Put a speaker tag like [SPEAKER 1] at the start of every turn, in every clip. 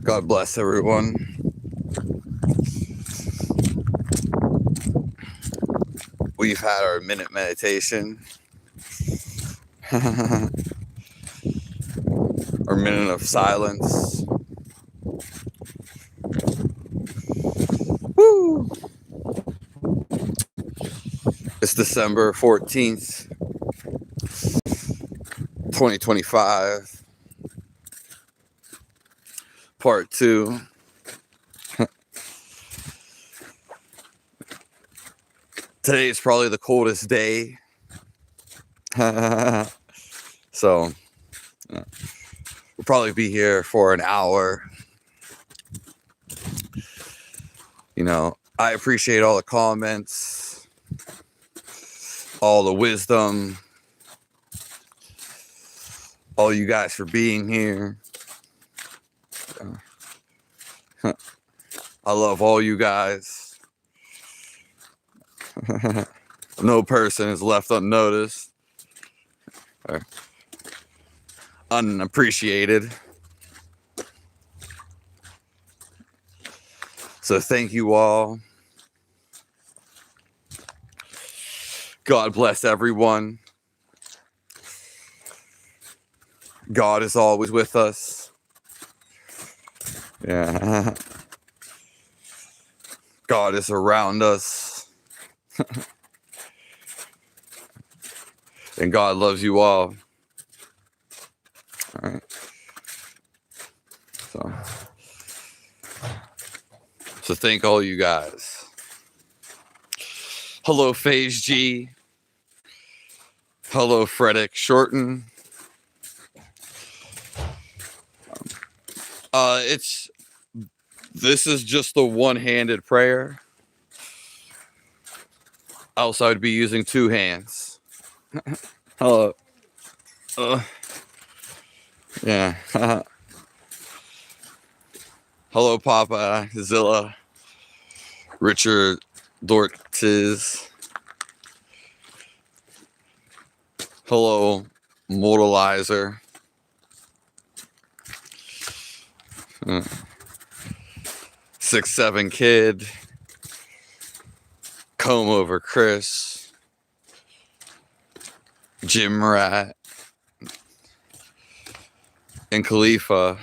[SPEAKER 1] God bless everyone. We've had our minute meditation, our minute of silence. Woo! It's December 14th, 2025, part 2. Today is probably the coldest day. So we'll probably be here for an hour. You know, I appreciate all the comments, all the wisdom, all you guys for being here. I love all you guys. No person is left unnoticed or unappreciated. So thank you all. God bless everyone. God is always with us. Yeah. God is around us. And God loves you all. All right. So thank all you guys. Hello, FaZe G. Hello, Frederick Shorten. This is just the one-handed prayer. Else I would be using two hands. Hello. Yeah. Hello, Papa, Zilla, Richard Dortiz. Hello, Mortalizer. 6'7" kid. Comb over Chris. Jim Rat. And Khalifa.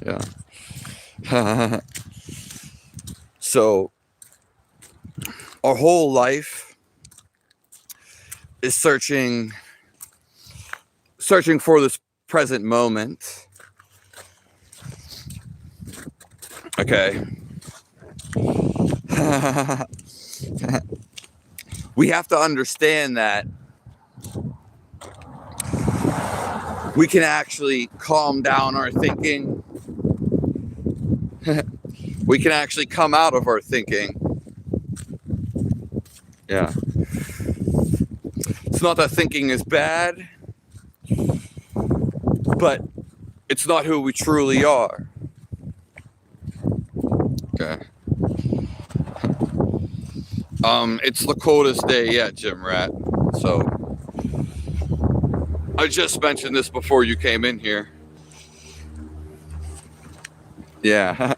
[SPEAKER 1] Yeah. So our whole life is searching for this present moment. Okay. We have to understand that we can actually calm down our thinking. We can actually come out of our thinking. Yeah. It's not that thinking is bad, but it's not who we truly are. Okay. It's the coldest day yet, Jim Rat. So I just mentioned this before you came in here. Yeah.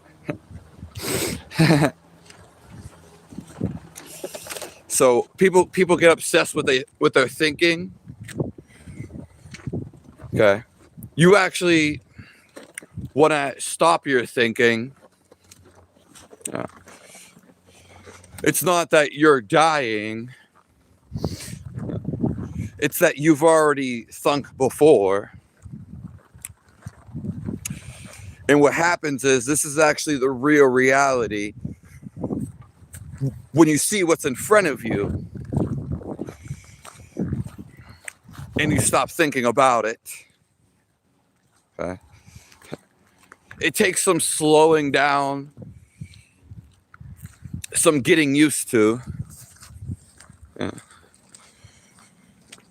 [SPEAKER 1] So people get obsessed with their thinking. Okay. You actually want to stop your thinking. Yeah. It's not that you're dying. It's that you've already thunk before. And what happens is this is actually the real reality. When you see what's in front of you and you stop thinking about it. Okay. It takes some slowing down, some getting used to. Yeah.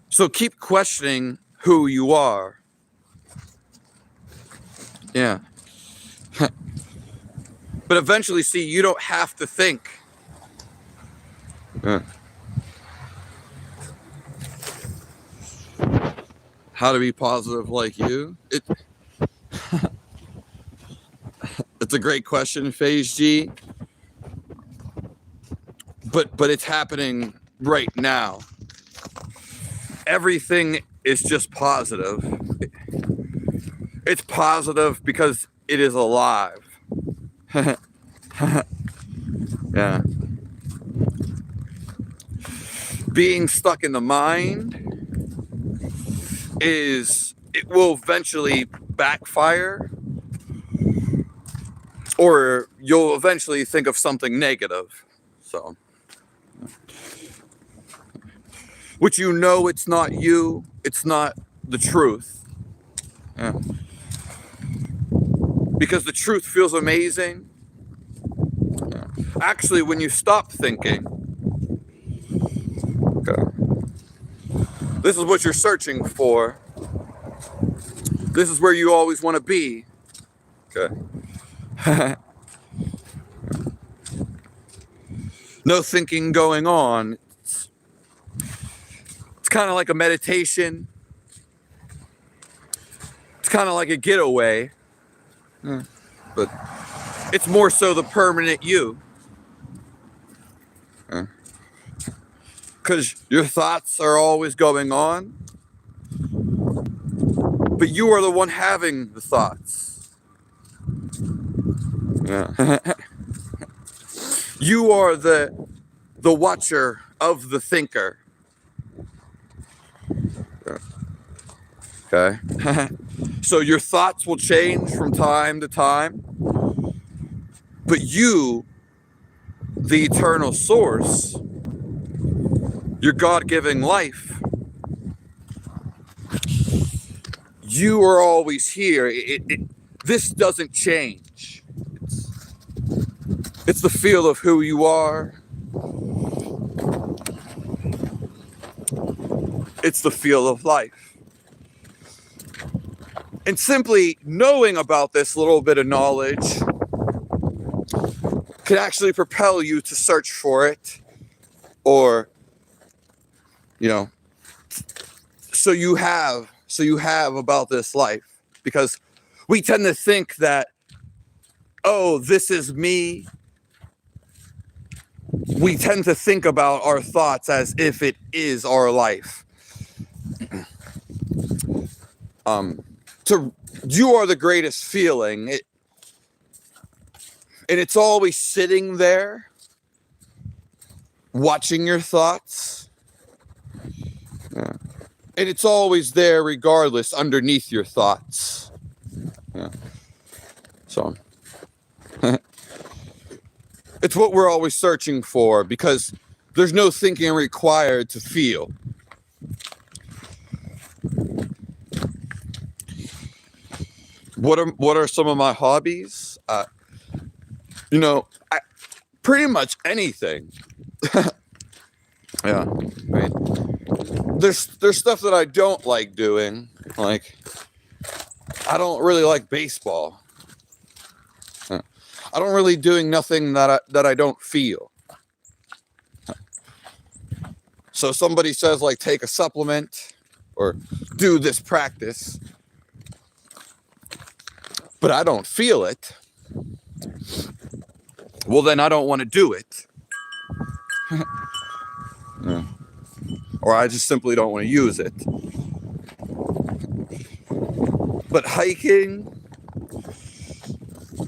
[SPEAKER 1] So keep questioning who you are. Yeah. But eventually, see, you don't have to think. Yeah. How to be positive like you? That's a great question, Phase G. But it's happening right now. Everything is just positive. It's positive because it is alive. Yeah. Being stuck in the mind it will eventually backfire, or you'll eventually think of something negative. So, which you know it's not you, it's not the truth. Yeah. Because the truth feels amazing. Yeah. Actually, when you stop thinking, okay, this is what you're searching for. This is where you always want to be. Okay. No thinking going on. It's kind of like a meditation. It's kind of like a getaway. But it's more so the permanent you. Because your thoughts are always going on. But you are the one having the thoughts. Yeah. You are the watcher of the thinker. Okay. So your thoughts will change from time to time. But you, the eternal source, your God-given life, you are always here. This doesn't change. It's the feel of who you are. It's the feel of life. And simply knowing about this little bit of knowledge can actually propel you to search for it, or, you know, so you have about this life. Because we tend to think that, oh, this is me. We tend to think about our thoughts as if it is our life. You are the greatest feeling. And it's always sitting there, watching your thoughts. Yeah. And it's always there regardless, underneath your thoughts. Yeah. So it's what we're always searching for, because there's no thinking required to feel. What are some of my hobbies? Pretty much anything. Yeah. Right. There's stuff that I don't like doing. Like, I don't really like baseball. I don't really doing nothing that I don't feel. So somebody says, like, take a supplement or do this practice, but I don't feel it. Well, then I don't want to do it. Yeah. Or I just simply don't want to use it. But hiking,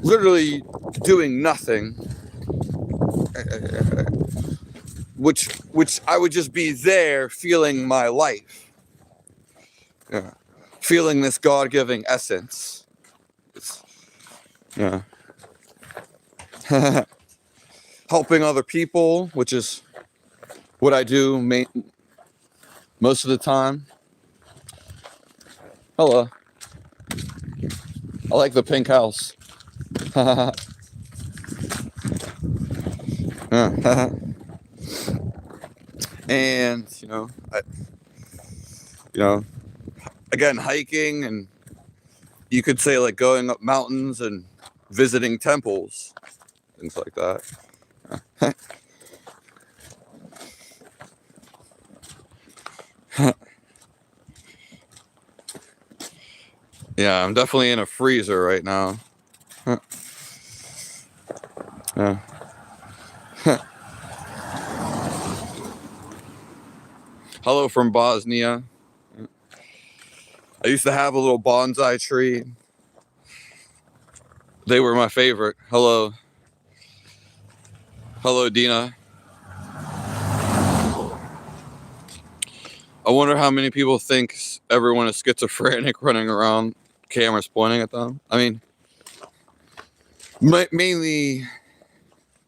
[SPEAKER 1] literally doing nothing, which I would just be there feeling my life. Yeah. Feeling this God-giving essence. Yeah. Helping other people, which is what I do most of the time. Hello. I like the pink house. And, again, hiking, and you could say, like, going up mountains and visiting temples, things like that. Yeah, I'm definitely in a freezer right now. Hello from Bosnia. I used to have a little bonsai tree. They were my favorite. Hello. Hello, Dina. I wonder how many people think everyone is schizophrenic running around, cameras pointing at them. I mean, mainly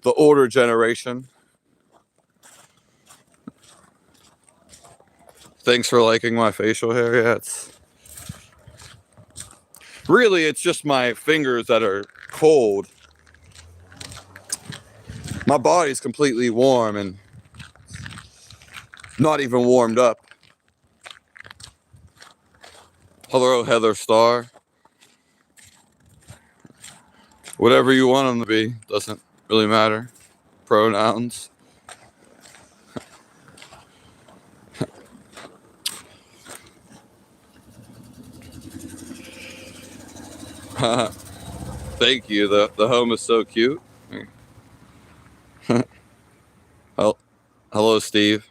[SPEAKER 1] the older generation. Thanks for liking my facial hair. Yeah, it's just my fingers that are cold. My body's completely warm and not even warmed up. Hello, Heather Star. Whatever you want them to be, doesn't really matter. Pronouns. Thank you. The home is so cute. Hello, Steve.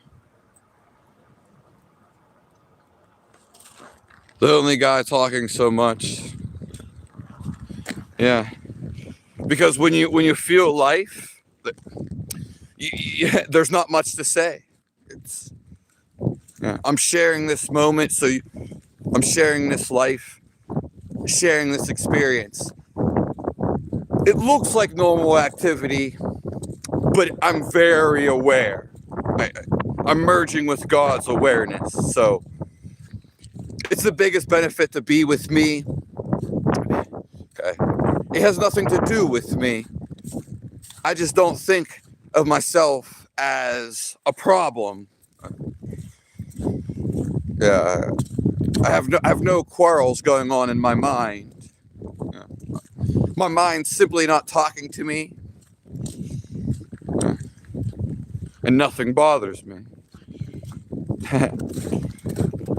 [SPEAKER 1] The only guy talking so much. Yeah. Because when you feel life, there's not much to say. I'm sharing this moment, I'm sharing this life, sharing this experience. It looks like normal activity, but I'm very aware. I'm merging with God's awareness, so it's the biggest benefit to be with me. Okay. It has nothing to do with me. I just don't think of myself as a problem. Yeah, I have no quarrels going on in my mind. Yeah. My mind's simply not talking to me, and nothing bothers me.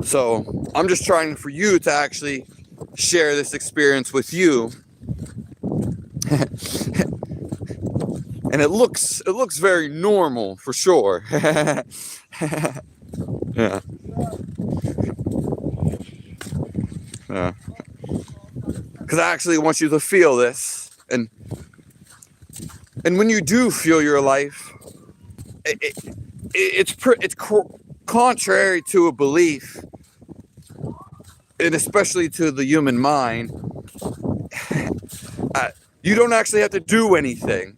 [SPEAKER 1] So I'm just trying for you to actually share this experience with you. And it looks very normal for sure. Yeah. Yeah. Because I actually want you to feel this, and when you do feel your life, it's contrary to a belief, and especially to the human mind. You don't actually have to do anything,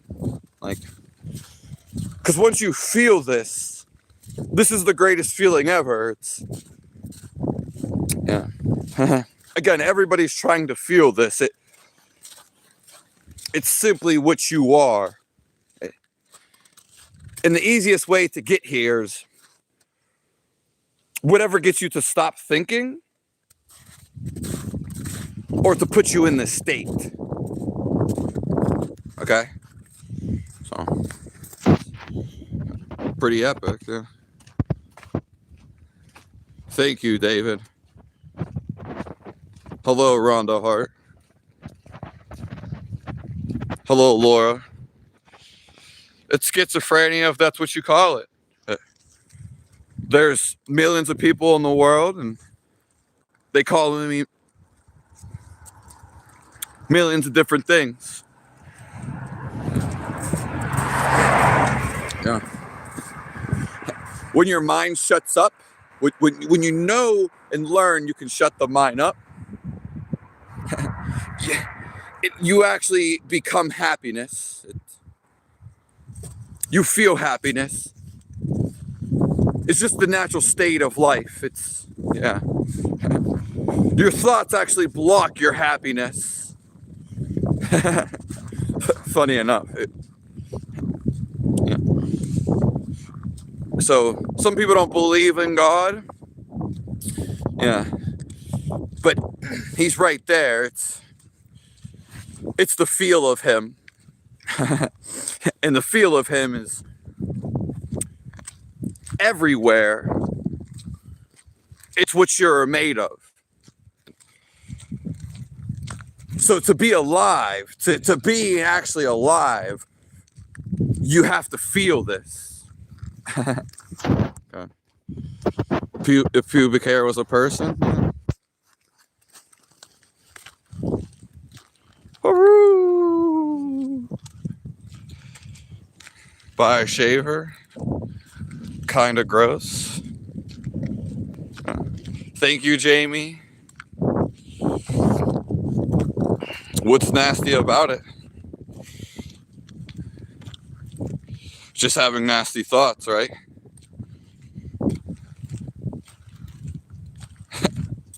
[SPEAKER 1] because once you feel this is the greatest feeling ever. Yeah. Again, everybody's trying to feel this. It's simply what you are. And the easiest way to get here is whatever gets you to stop thinking or to put you in this state. Okay? So, pretty epic, yeah. Thank you, David. Hello, Rhonda Hart. Hello, Laura. It's schizophrenia, if that's what you call it. There's millions of people in the world, and they call me millions of different things. Yeah. When your mind shuts up, when you know and learn you can shut the mind up, you actually become happiness. You feel happiness. It's just the natural state of life. Yeah. Your thoughts actually block your happiness. Funny enough. Yeah. So some people don't believe in God. Yeah. But he's right there. It's the feel of him. And the feel of him is everywhere. It's what you're made of. So to be alive, to be actually alive, you have to feel this. Okay. If pubic hair was a person, buy a shaver, kind of gross. Thank you, Jamie. What's nasty about it? Just having nasty thoughts, right?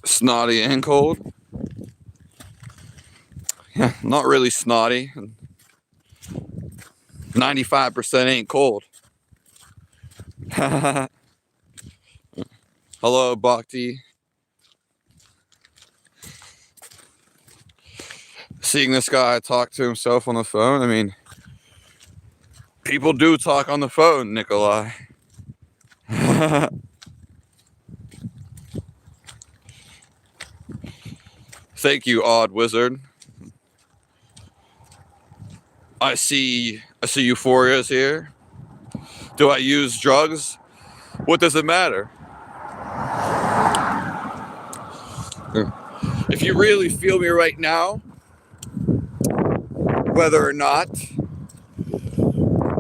[SPEAKER 1] Snotty and cold. Yeah, not really snotty. 95% ain't cold. Hello, Bhakti. Seeing this guy talk to himself on the phone, I mean, people do talk on the phone, Nikolai. Thank you, Odd Wizard. I see Euphoria's here. Do I use drugs? What does it matter? If you really feel me right now, whether or not,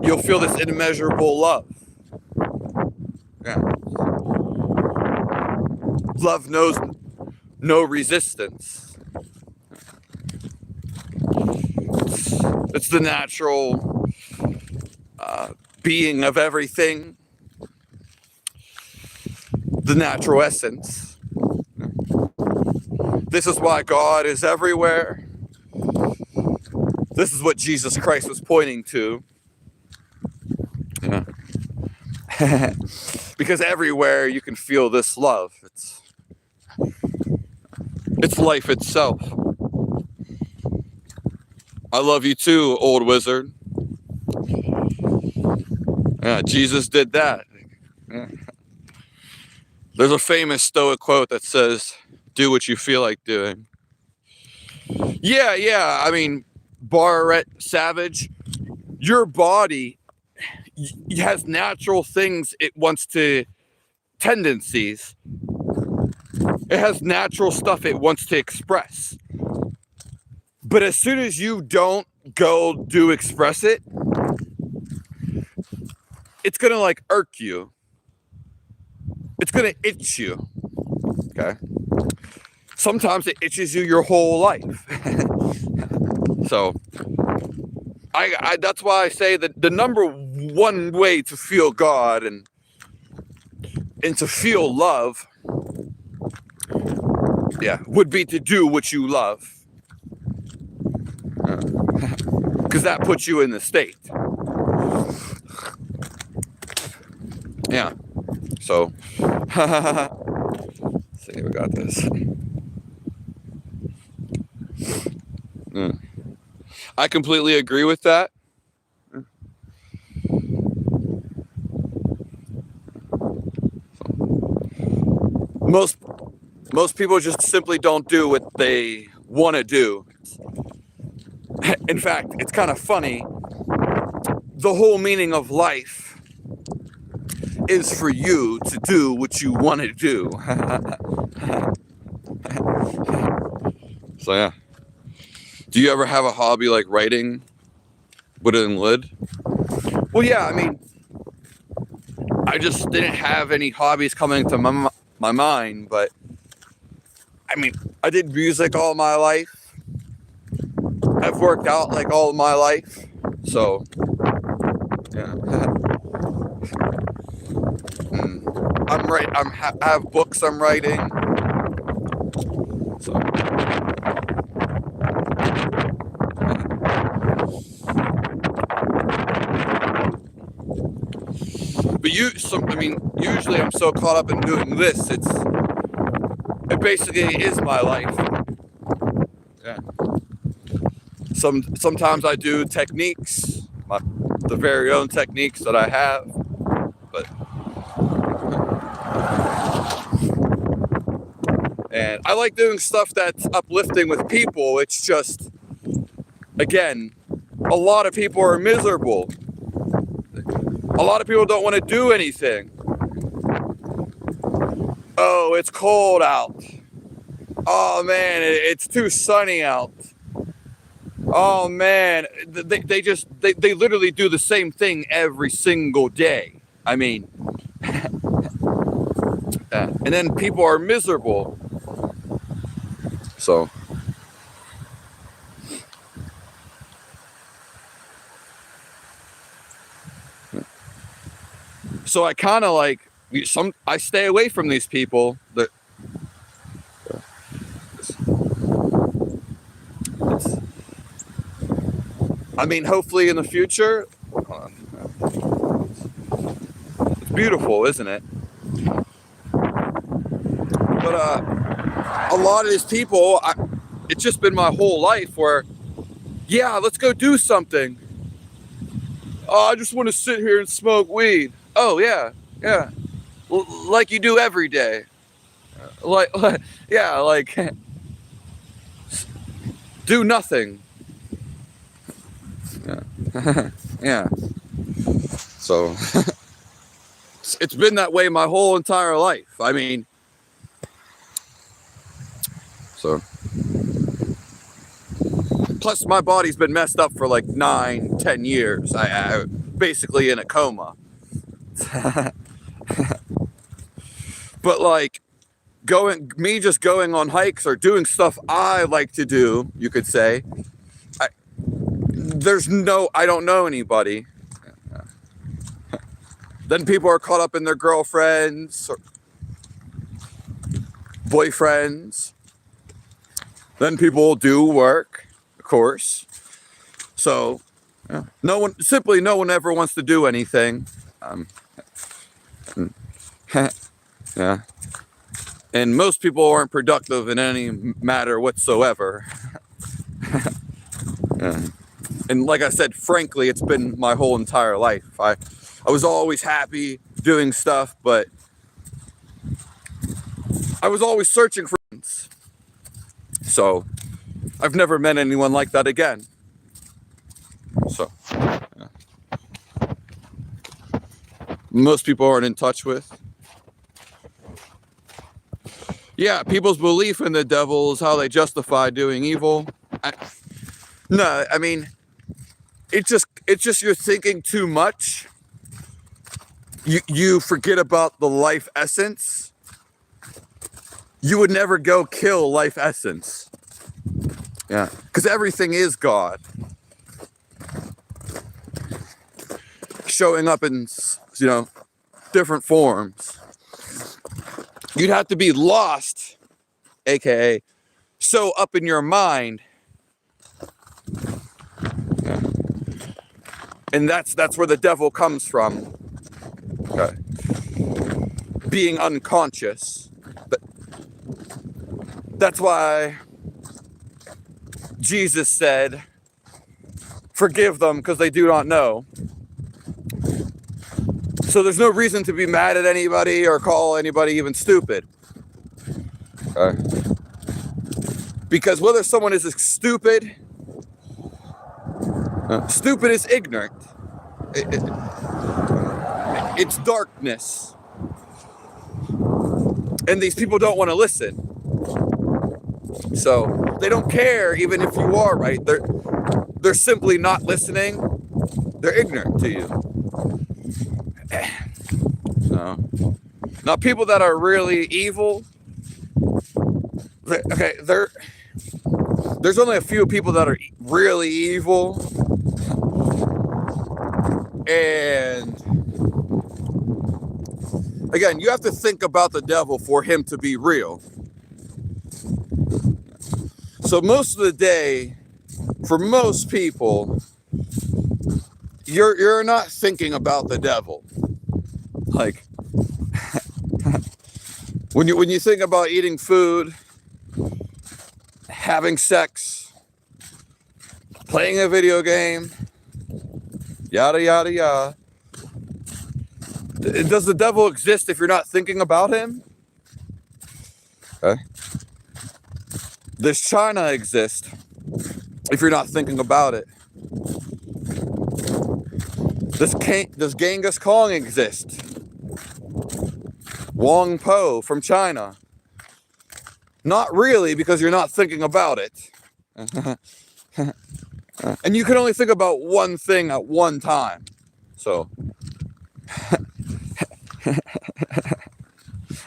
[SPEAKER 1] you'll feel this immeasurable love. Yeah. Love knows no resistance. It's the natural being of everything, the natural essence. This is why God is everywhere. This is what Jesus Christ was pointing to. Yeah. Because everywhere you can feel this love. It's life itself. I love you too, old wizard. Yeah, Jesus did that. Yeah. There's a famous Stoic quote that says, "Do what you feel like doing." Yeah. I mean, Barrett Savage, your body has natural things it wants to, tendencies. It has natural stuff it wants to express. But as soon as you don't go do express it, it's going to like irk you. It's going to itch you. Okay? Sometimes it itches you your whole life. So I that's why I say that the number one way to feel God and to feel love, would be to do what you love. Because that puts you in the state. Yeah. So, let's see, we got this. I completely agree with that. Most people just simply don't do what they want to do. In fact, it's kind of funny. The whole meaning of life is for you to do what you want to do. So yeah. Do you ever have a hobby like writing wooden lid? Well, yeah, I mean, I just didn't have any hobbies coming to my mind, but I mean, I did music all my life. I've worked out like all my life. So, yeah. I have books I'm writing. So. But usually I'm so caught up in doing this, it basically is my life. Yeah. Sometimes I do techniques, the very own techniques that I have, but and I like doing stuff that's uplifting with people. It's just, again, a lot of people are miserable. A lot of people don't want to do anything. Oh, it's cold out. Oh man, it's too sunny out. Oh man, they literally do the same thing every single day. I mean, and then people are miserable. So I kind of like I stay away from these people that I mean, hopefully in the future, it's beautiful, isn't it? But a lot of these people, it's just been my whole life where, yeah, let's go do something. Oh, I just want to sit here and smoke weed. Oh yeah, yeah, like you do every day. Yeah, like do nothing. Yeah. Yeah. So it's been that way my whole entire life. I mean, so plus my body's been messed up for like 9-10 years. I basically in a coma. But like just going on hikes or doing stuff I like to do, you could say, I don't know anybody. Then people are caught up in their girlfriends or boyfriends. Then people do work, of course. So yeah. No one ever wants to do anything. Yeah. And most people aren't productive in any matter whatsoever. Yeah. And like I said, frankly, it's been my whole entire life. I was always happy doing stuff, but I was always searching for friends. So I've never met anyone like that again. So yeah. Most people aren't in touch with. Yeah, people's belief in the devil is how they justify doing evil. No, I mean, it's just you're thinking too much. You forget about the life essence. You would never go kill life essence. Yeah, because everything is God. Showing up in, different forms. You'd have to be lost, aka so up in your mind. Yeah. And that's where the devil comes from. Okay. Being unconscious. That's why Jesus said, forgive them because they do not know. So there's no reason to be mad at anybody or call anybody even stupid. Okay. Because whether someone is stupid, stupid is ignorant. It's darkness. And these people don't want to listen. So they don't care even if you are right. They're simply not listening. They're ignorant to you. No. Now people that are really evil, okay, there's only a few people that are really evil. And again, you have to think about the devil for him to be real. So most of the day, for most people, you're not thinking about the devil. Like when you think about eating food, having sex, playing a video game, yada yada yada. Does the devil exist if you're not thinking about him? Okay. Does China exist if you're not thinking about it? Does Genghis Khan exist? Wang Po from China? Not really, because you're not thinking about it. And you can only think about one thing at one time. So.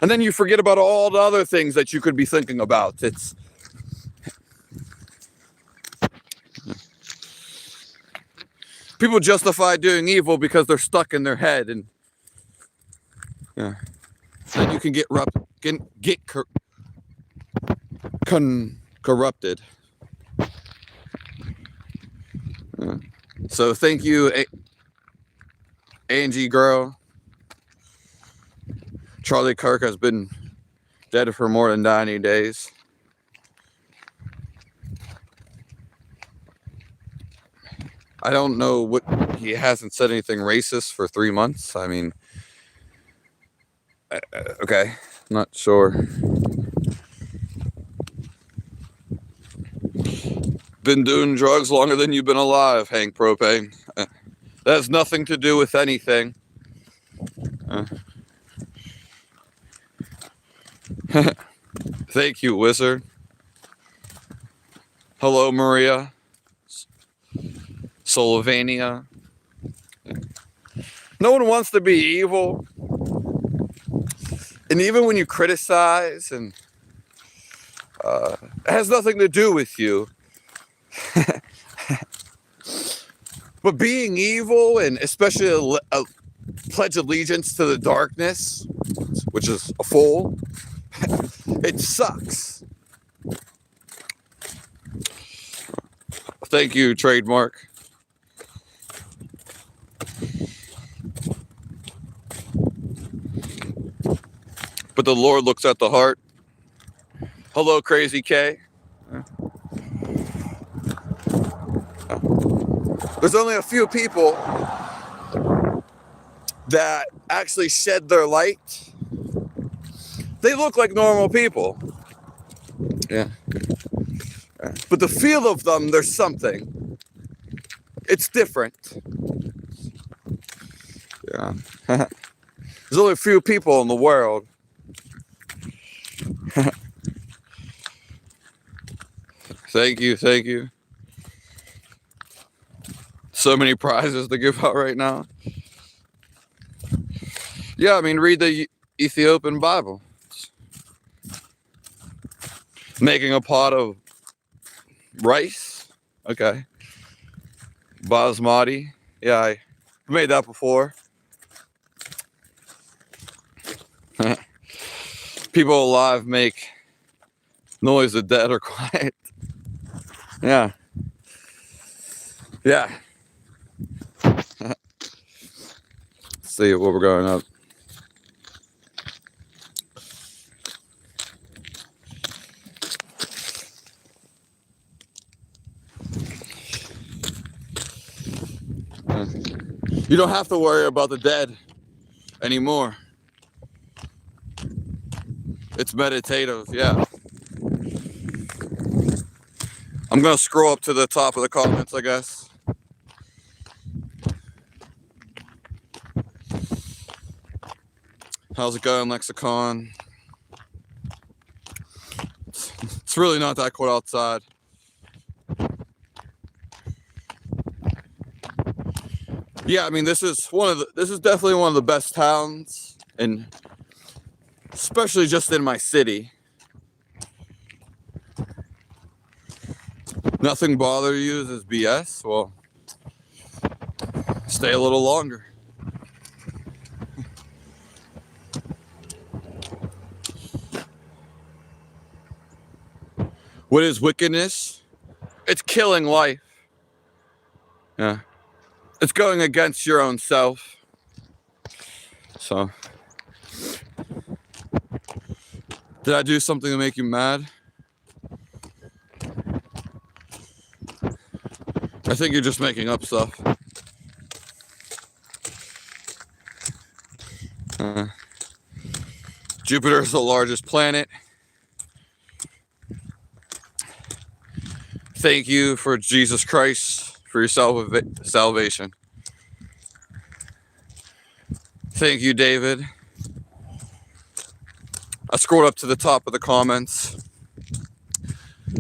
[SPEAKER 1] And then you forget about all the other things that you could be thinking about. People justify doing evil because they're stuck in their head, and then you can get corrupted. So thank you, Angie girl. Charlie Kirk has been dead for more than 90 days. I don't know what, he hasn't said anything racist for 3 months. I mean, okay, not sure. Been doing drugs longer than you've been alive, Hank Propane. That has nothing to do with anything. Thank you, Wizard. Hello, Maria. Solovania. No one wants to be evil. And even when you criticize, and it has nothing to do with you. But being evil, and especially a pledge allegiance to the darkness, which is a fool, it sucks. Thank you, Trademark. But the Lord looks at the heart. Hello, Crazy K. There's only a few people that actually shed their light. They look like normal people. Yeah. But the feel of them, there's something. It's different. Yeah. There's only a few people in the world. Thank you, thank you. So many prizes to give out right now. Yeah, I mean, read the Ethiopian Bible. Making a pot of rice. Okay. Basmati. Yeah, I made that before. People alive make noise, the dead are quiet. Yeah. Yeah. Let's see what we're going up. You don't have to worry about the dead anymore. It's meditative, yeah. I'm gonna scroll up to the top of the comments, I guess. How's it going, Lexicon? It's really not that cold outside. Yeah, I mean, this is definitely one of the best towns, and especially just in my city. Nothing bother you is BS. Well, stay a little longer. What is wickedness? It's killing life. Yeah. It's going against your own self. So, did I do something to make you mad? I think you're just making up stuff. Jupiter is the largest planet. Thank you for Jesus Christ for your salvation. Thank you, David. I scrolled up to the top of the comments.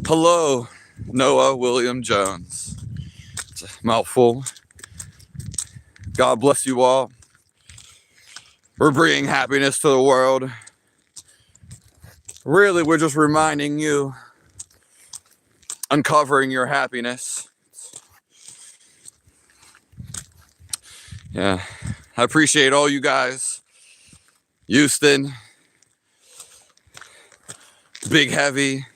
[SPEAKER 1] Hello, Noah William Jones. It's a mouthful. God bless you all. We're bringing happiness to the world. Really, we're just reminding you, uncovering your happiness. Yeah, I appreciate all you guys. Houston, Big Heavy.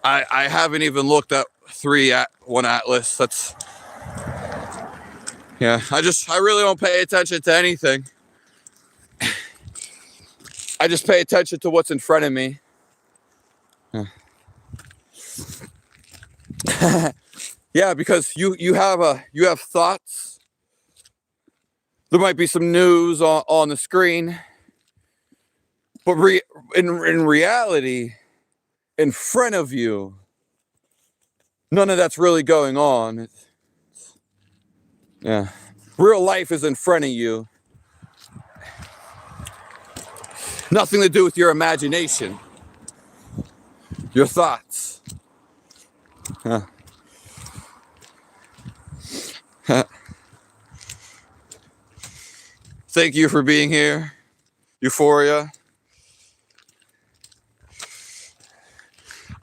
[SPEAKER 1] I haven't even looked at 1 Atlas. That's, yeah, I really don't pay attention to anything. I just pay attention to what's in front of me. Yeah, because you have thoughts. There might be some news on the screen, but in reality, in front of you, none of that's really going on. Yeah, real life is in front of you. Nothing to do with your imagination, your thoughts. Thank you for being here, Euphoria.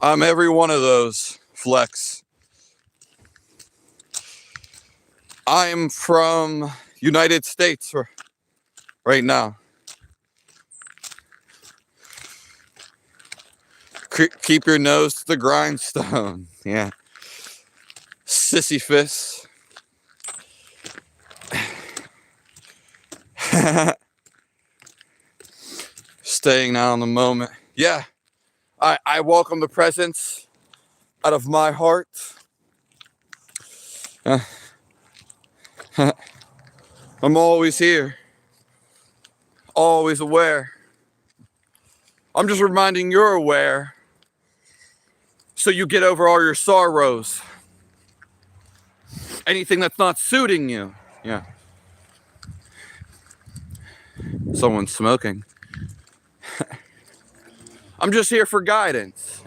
[SPEAKER 1] I'm every one of those, Flex. I'm from United States right now. Keep your nose to the grindstone. Yeah. Sisyphus. Staying now in the moment. Yeah. I welcome the presence out of my heart. I'm always here. Always aware. I'm just reminding you're aware so you get over all your sorrows. Anything that's not suiting you. Yeah. Someone's smoking. I'm just here for guidance.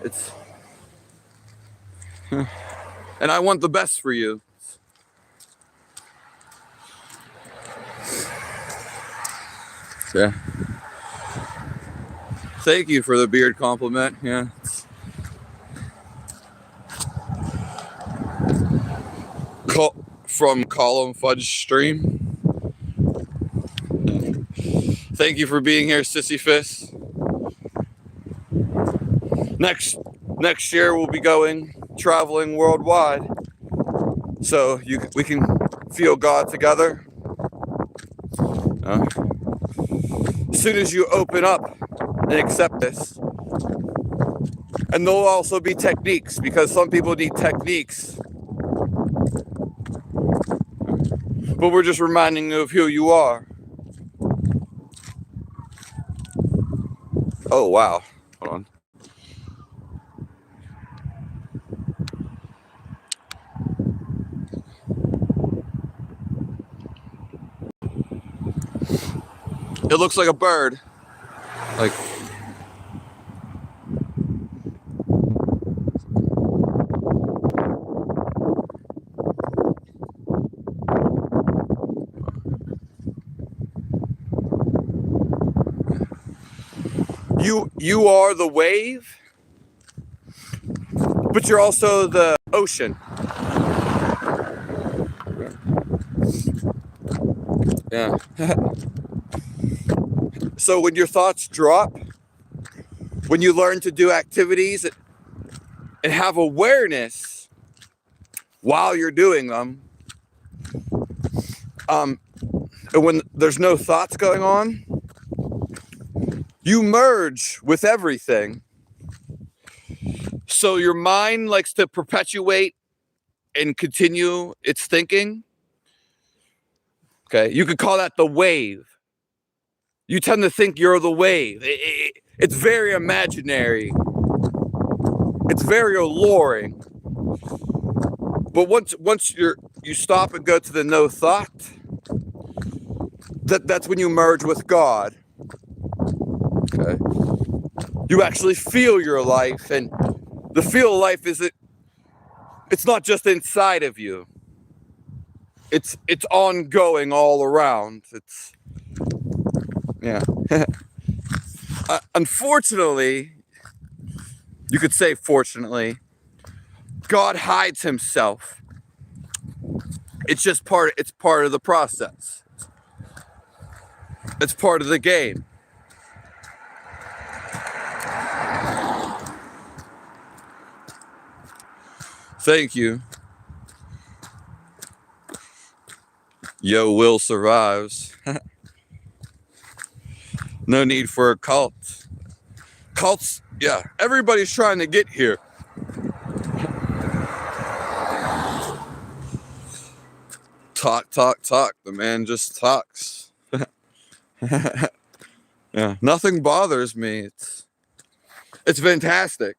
[SPEAKER 1] And I want the best for you. Yeah. Thank you for the beard compliment. Yeah. From Column Fudge Stream. Thank you for being here, Sisyphus. Next year we'll be traveling worldwide, so we can feel God together. As soon as you open up and accept this, and there'll also be techniques, because some people need techniques, but we're just reminding you of who you are. Oh wow, hold on. It looks like a bird. Like, you are the wave, but you're also the ocean. Yeah. So when your thoughts drop, when you learn to do activities and have awareness while you're doing them, and when there's no thoughts going on, you merge with everything. So your mind likes to perpetuate and continue its thinking. Okay, you could call that the wave. You tend to think you're the wave. It's very imaginary. It's very alluring. But once you stop and go to the no thought, That's when you merge with God. Okay. You actually feel your life, and the feel of life it's not just inside of you. It's ongoing all around. Yeah. Unfortunately, you could say fortunately, God hides himself. It's part of the process. It's part of the game. Thank you. Yo, Will survives. No need for a cult. Cults, yeah, everybody's trying to get here. Talk. The man just talks. Yeah, nothing bothers me. It's fantastic.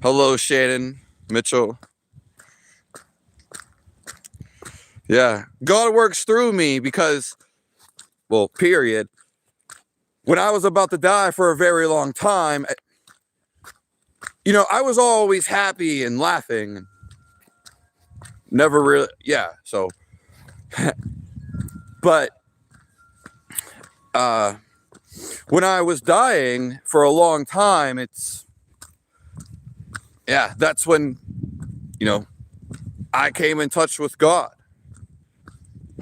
[SPEAKER 1] Hello, Shannon Mitchell. Yeah, God works through me because, well, period. When I was about to die for a very long time, I was always happy and laughing. Never really, yeah, so. But when I was dying for a long time, that's when, I came in touch with God.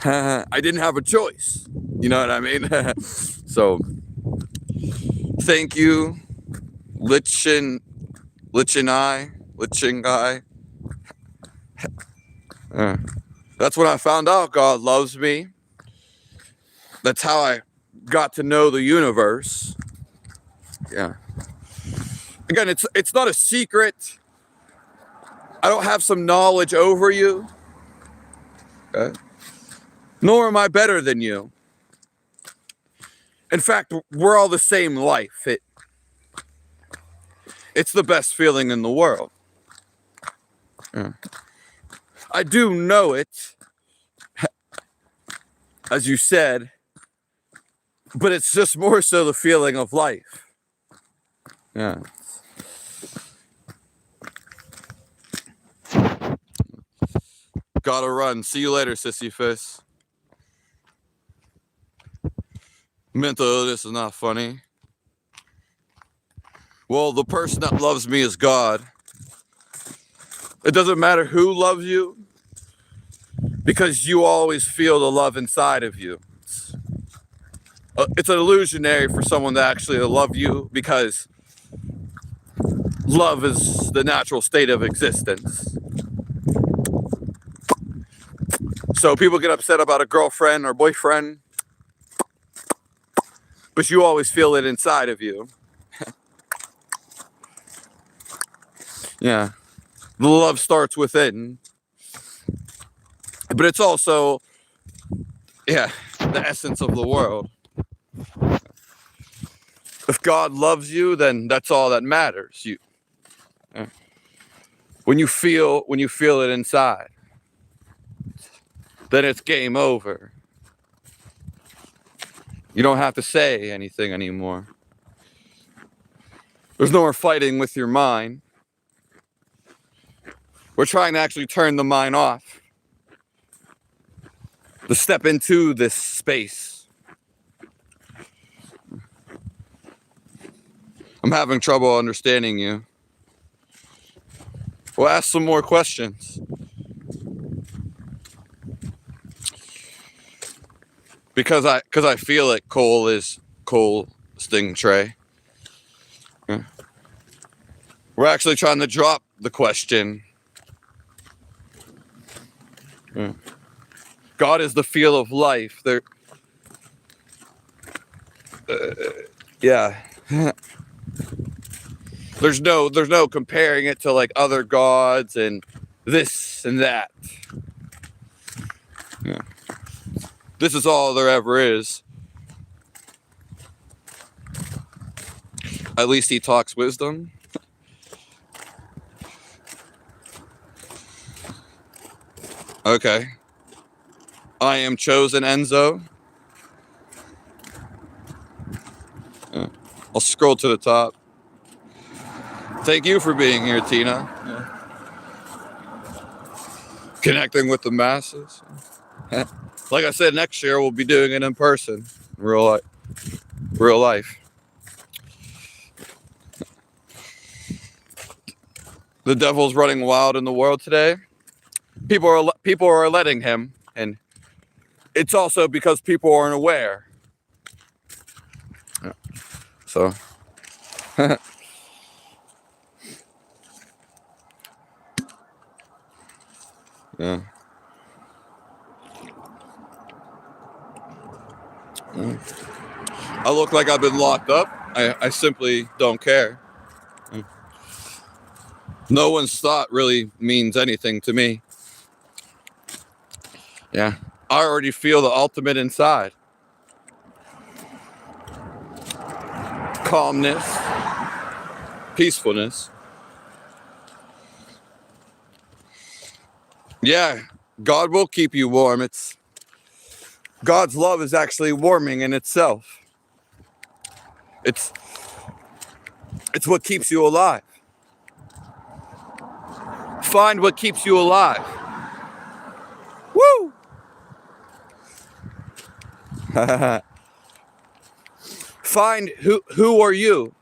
[SPEAKER 1] I didn't have a choice. You know what I mean? So, thank you, Lichen guy. That's when I found out God loves me. That's how I got to know the universe. Yeah. Again, it's not a secret. I don't have some knowledge over you. Okay. Nor am I better than you. In fact, we're all the same life. It's the best feeling in the world. Yeah. I do know it, as you said, but it's just more so the feeling of life. Yeah. Gotta run. See you later, sissy face. Mental illness is not funny. Well, the person that loves me is God. It doesn't matter who loves you, because you always feel the love inside of you. It's an illusionary for someone to actually love you, because love is the natural state of existence. So people get upset about a girlfriend or boyfriend, but you always feel it inside of you. Yeah. The love starts within. But it's also, the essence of the world. If God loves you, then that's all that matters. When you feel it inside, then it's game over. You don't have to say anything anymore. There's no more fighting with your mind. We're trying to actually turn the mind off, to step into this space. I'm having trouble understanding you. We'll ask some more questions. Because I feel it. Cole Sting Trey. Yeah. We're actually trying to drop the question. Yeah. God is the feel of life. Yeah. There's no comparing it to like other gods and this and that. Yeah. This is all there ever is. At least he talks wisdom. Okay. I am chosen, Enzo. Yeah. I'll scroll to the top. Thank you for being here, Tina. Yeah. Connecting with the masses. Like I said, next year we'll be doing it in person, real life. The devil's running wild in the world today. People are letting him, and it's also because people aren't aware. Yeah. So, yeah. I look like I've been locked up. I simply don't care. No one's thought really means anything to me. Yeah. I already feel the ultimate inside. Calmness, peacefulness. Yeah, God will keep you warm. God's love is actually warming in itself. It's what keeps you alive. Find what keeps you alive. Woo! Find who are you?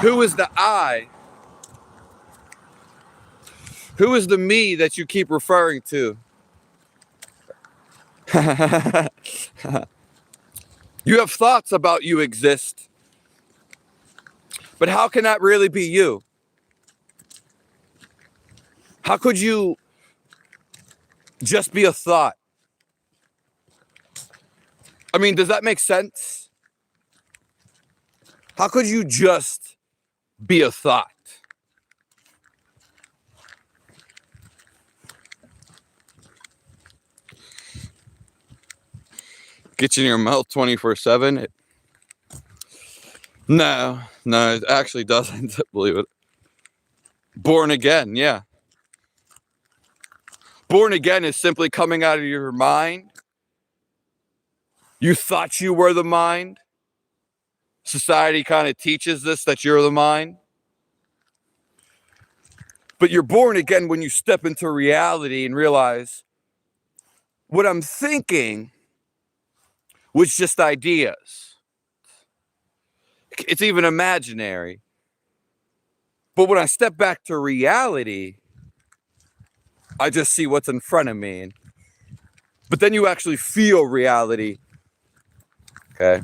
[SPEAKER 1] Who is the I? Who is the me that you keep referring to? You have thoughts about you exist, but how can that really be you? How could you just be a thought? I mean, does that make sense? How could you just be a thought? Get you in your mouth 24/7. No, it actually doesn't. Believe it. Born again, yeah. Born again is simply coming out of your mind. You thought you were the mind. Society kind of teaches this, that you're the mind. But you're born again when you step into reality and realize what I'm thinking was just ideas. It's even imaginary. But when I step back to reality, I just see what's in front of me. But then you actually feel reality. Okay?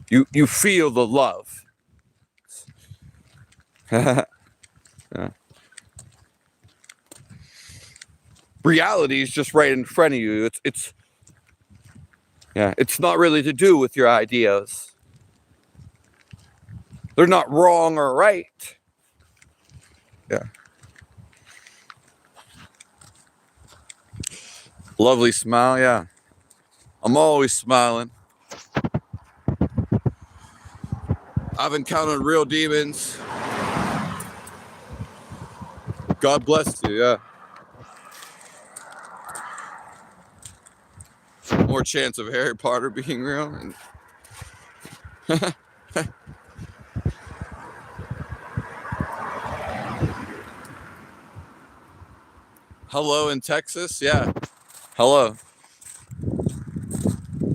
[SPEAKER 1] You feel the love. Yeah. Reality is just right in front of you. It's not really to do with your ideas. They're not wrong or right. Yeah. Lovely smile, yeah. I'm always smiling. I've encountered real demons. God bless you, yeah. More chance of Harry Potter being real. Hello in Texas, yeah. Hello.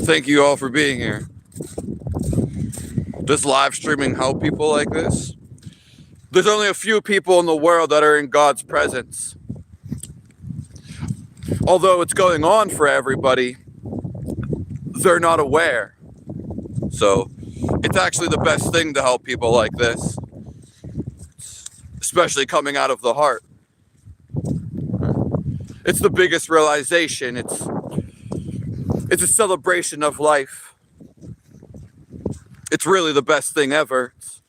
[SPEAKER 1] Thank you all for being here. Does live streaming help people like this? There's only a few people in the world that are in God's presence. Although it's going on for everybody, they're not aware. So it's actually the best thing to help people like this, especially coming out of the heart. It's the biggest realization. It's a celebration of life. It's really the best thing ever. It's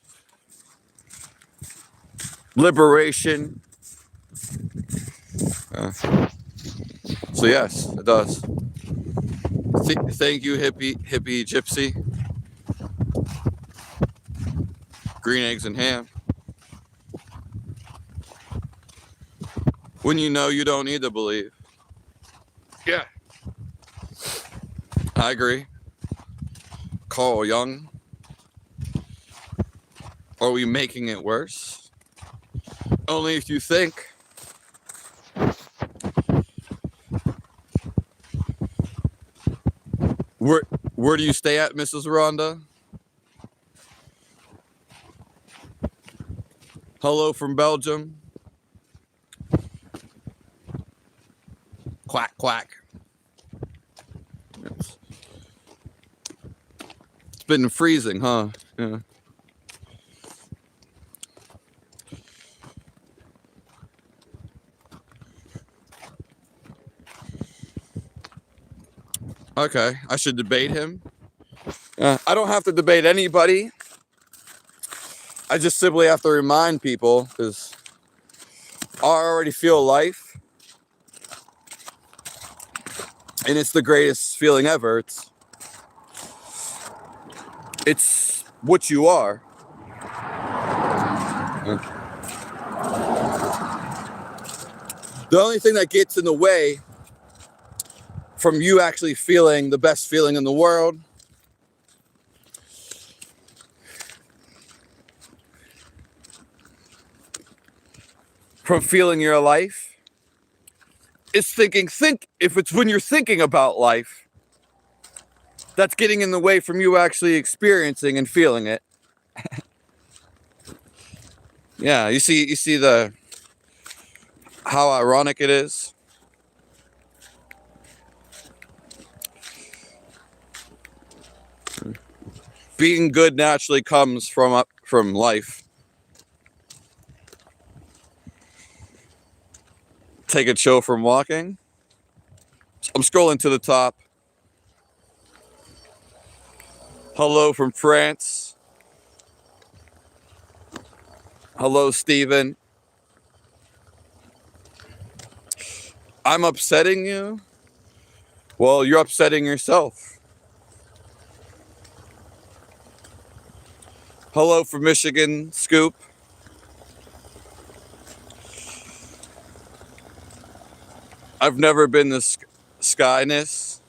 [SPEAKER 1] liberation. So yes, it does. Thank you, hippie gypsy. Green eggs and ham. when you know you don't need to believe. Yeah, I agree. Carl Jung. Are we making it worse? Only if you think. Where do you stay at, Mrs. Rhonda? Hello from Belgium. Quack, quack. It's been freezing, huh? Yeah. Okay, I should debate him. I don't have to debate anybody. I just simply have to remind people, because I already feel life, and it's the greatest feeling ever. It's what you are. The only thing that gets in the way from you actually feeling the best feeling in the world from feeling your life is think if it's when you're thinking about life that's getting in the way from you actually experiencing and feeling it. Yeah, you see the how ironic it is. Being good naturally comes from life. Take a chill from walking. I'm scrolling to the top. Hello from France. Hello, Stephen. I'm upsetting you? Well, you're upsetting yourself. Hello from Michigan, Scoop. I've never been to Skygness.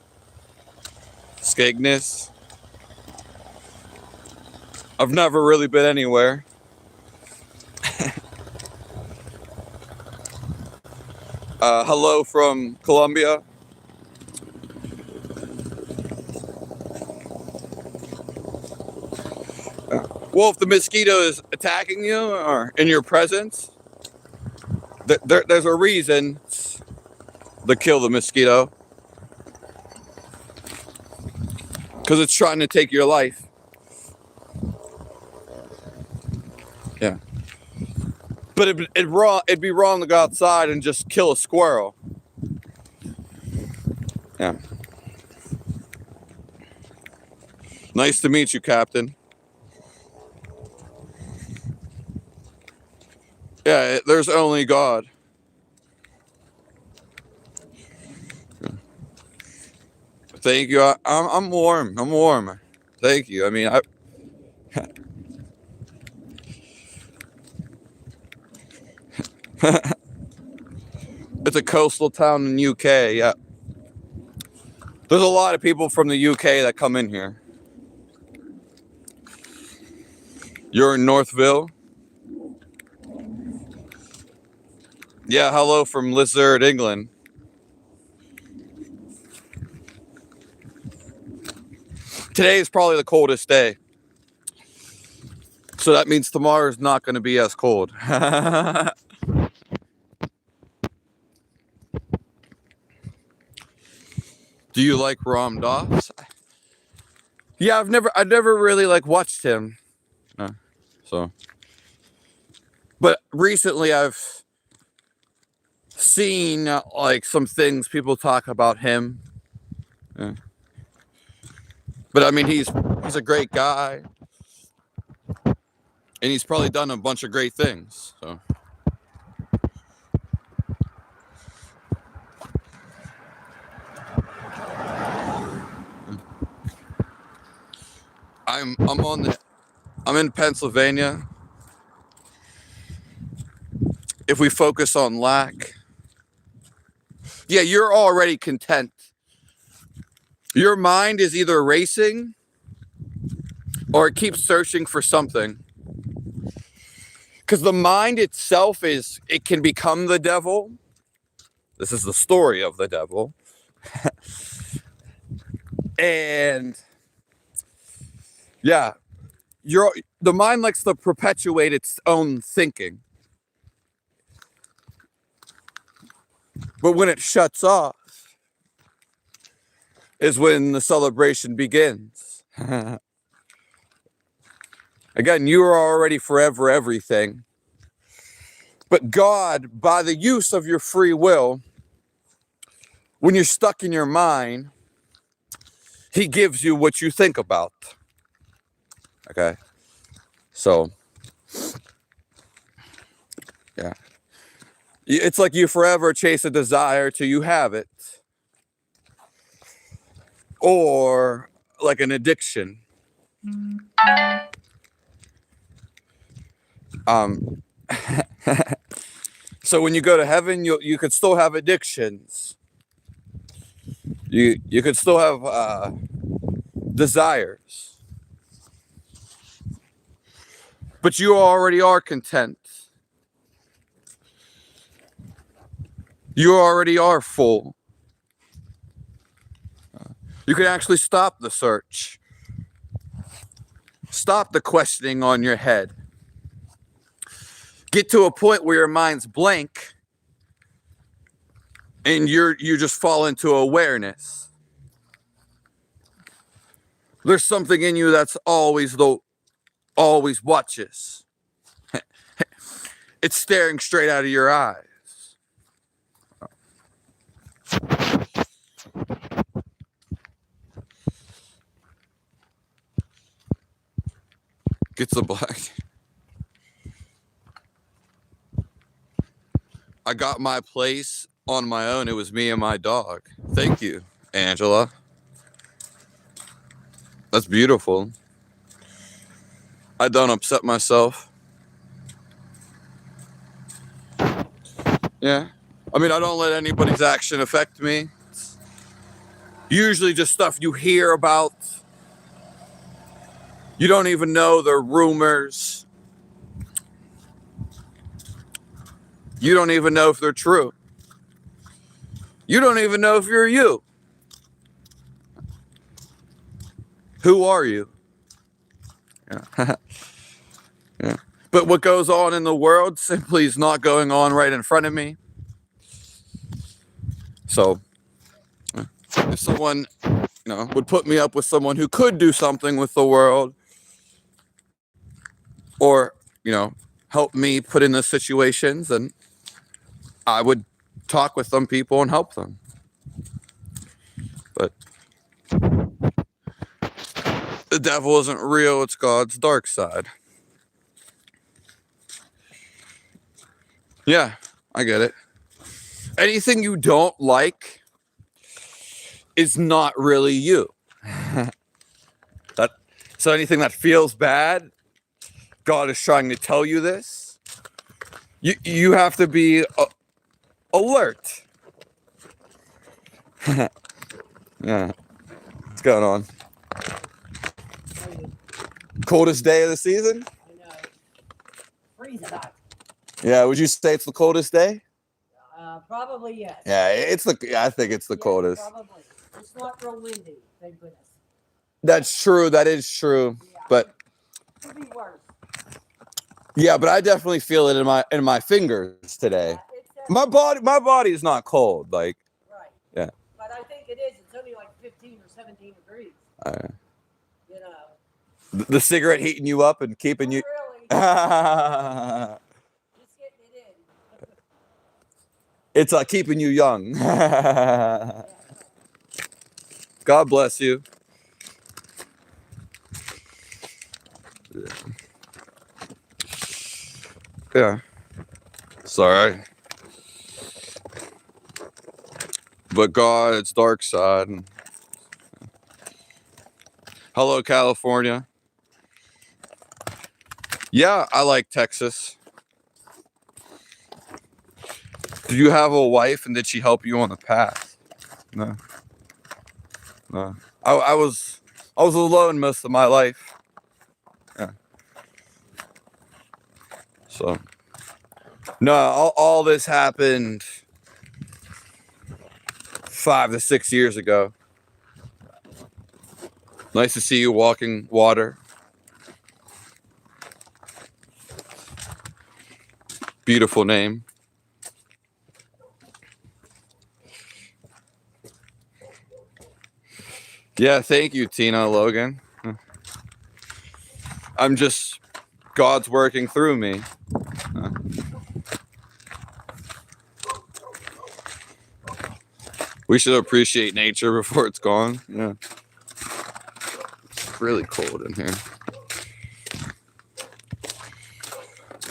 [SPEAKER 1] Skagness. I've never really been anywhere. Hello from Colombia. Well, if the mosquito is attacking you or in your presence, there's a reason to kill the mosquito. Because it's trying to take your life. Yeah. But it'd be wrong to go outside and just kill a squirrel. Yeah. Nice to meet you, Captain. Yeah, there's only God. Thank you. I'm warm. I'm warm. Thank you. I mean, it's a coastal town in UK. Yeah. There's a lot of people from the UK that come in here. You're in Northville? Yeah, hello from Lizard, England. Today is probably the coldest day. So that means tomorrow is not going to be as cold. Do you like Ram Dass? Yeah, I've never really like watched him. So, but recently I've seen like some things people talk about him. Yeah. But I mean, he's a great guy, and he's probably done a bunch of great things. So. I'm in Pennsylvania. If we focus on lack, Yeah, you're already content. Your mind is either racing or it keeps searching for something. Because the mind itself it can become the devil. This is the story of the devil. And yeah, the mind likes to perpetuate its own thinking. But when it shuts off is when the celebration begins. Again, you are already forever everything. But God, by the use of your free will, when you're stuck in your mind, he gives you what you think about. Okay? So, yeah. It's like you forever chase a desire till you have it. Or like an addiction. So when you go to heaven, you could still have addictions. You could still have desires. But you already are content. You already are full. You can actually stop the search. Stop the questioning on your head. Get to a point where your mind's blank and you just fall into awareness. There's something in you that's always watches. It's staring straight out of your eyes. Gets the black. I got my place on my own. It was me and my dog. Thank you, Angela. That's beautiful. I don't upset myself. Yeah. I mean, I don't let anybody's action affect me. It's usually just stuff you hear about. You don't even know they're rumors. You don't even know if they're true. You don't even know if you're you. Who are you? Yeah. Yeah. But what goes on in the world simply is not going on right in front of me. So if someone, would put me up with someone who could do something with the world or, help me put in those situations, and I would talk with some people and help them. But the devil isn't real, it's God's dark side. Yeah, I get it. Anything you don't like is not really you. So anything that feels bad, God is trying to tell you this. You have to be alert. Yeah. What's going on? Coldest day of the season?
[SPEAKER 2] I know. Freezing hot.
[SPEAKER 1] Yeah, would you say it's the coldest day?
[SPEAKER 2] Probably yes.
[SPEAKER 1] Yeah, I think it's the coldest.
[SPEAKER 2] Probably. It's not real windy, thank goodness.
[SPEAKER 1] That's true. That is true.
[SPEAKER 2] Yeah.
[SPEAKER 1] But
[SPEAKER 2] could be worse.
[SPEAKER 1] Yeah, but I definitely feel it in my fingers today. My body is not cold. Like.
[SPEAKER 2] Right.
[SPEAKER 1] Yeah.
[SPEAKER 2] But I think it is. It's only like 15 or 17 degrees.
[SPEAKER 1] The cigarette heating you up and keeping you.
[SPEAKER 2] Really. Just getting it in.
[SPEAKER 1] It's keeping you young. God bless you. Yeah. Sorry. But God, it's dark side. Hello, California. Yeah, I like Texas. Did you have a wife and did she help you on the path? No. No. I was alone most of my life. Yeah. So no, all this happened 5 to 6 years ago. Nice to see you walking water. Beautiful name. Yeah, thank you, Tina Logan. I'm just, God's working through me. We should appreciate nature before it's gone. Yeah. It's really cold in here.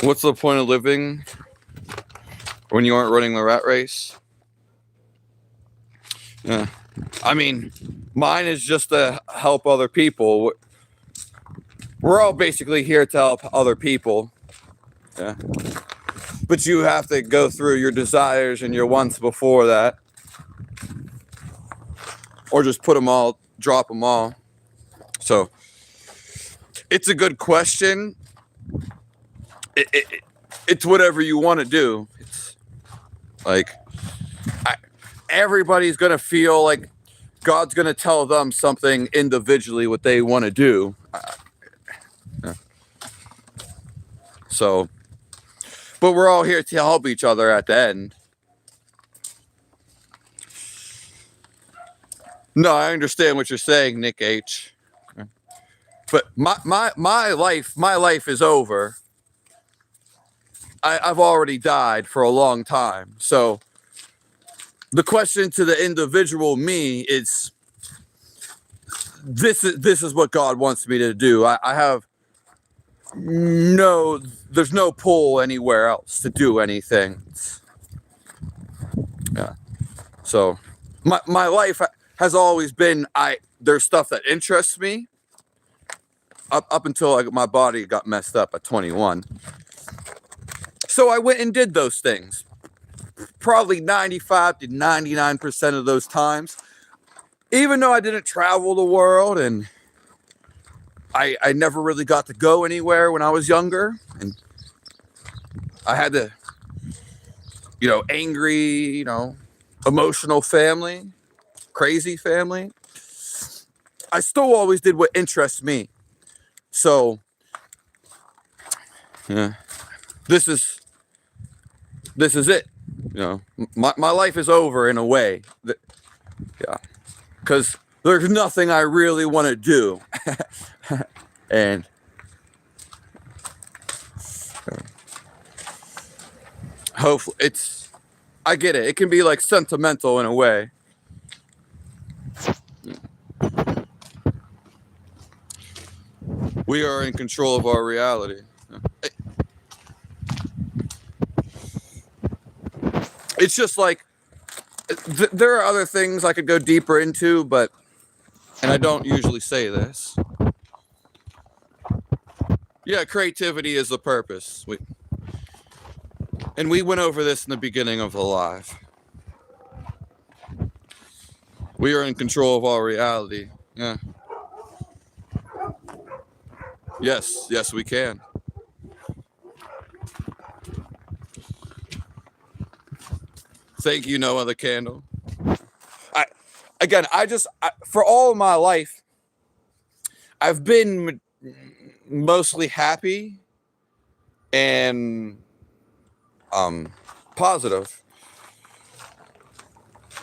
[SPEAKER 1] What's the point of living when you aren't running the rat race? Yeah. I mean, mine is just to help other people. We're all basically here to help other people. Yeah. But you have to go through your desires and your wants before that. Or just put them all, drop them all. So, it's a good question. It's whatever you want to do. It's like, everybody's going to feel like God's going to tell them something individually what they want to do. Yeah. So, but we're all here to help each other at the end. No, I understand what you're saying, Nick H. But my life is over. I've already died for a long time. So the question to the individual me is, this is what God wants me to do. I have there's no pull anywhere else to do anything. Yeah. So my life has always been, there's stuff that interests me up until my body got messed up at 21. So I went and did those things. Probably 95 to 99% of those times. Even though I didn't travel the world and I never really got to go anywhere when I was younger. And I had to, angry, emotional family, crazy family. I still always did what interests me. So, yeah, this is it. My life is over in a way. Yeah, because there's nothing I really want to do. And hopefully I get it. It can be like sentimental in a way. We are in control of our reality. It's just like, there are other things I could go deeper into, and I don't usually say this. Yeah, creativity is the purpose. We went over this in the beginning of the live. We are in control of our reality. Yeah. Yes, we can. Thank you, no other candle. For all of my life, I've been mostly happy and positive.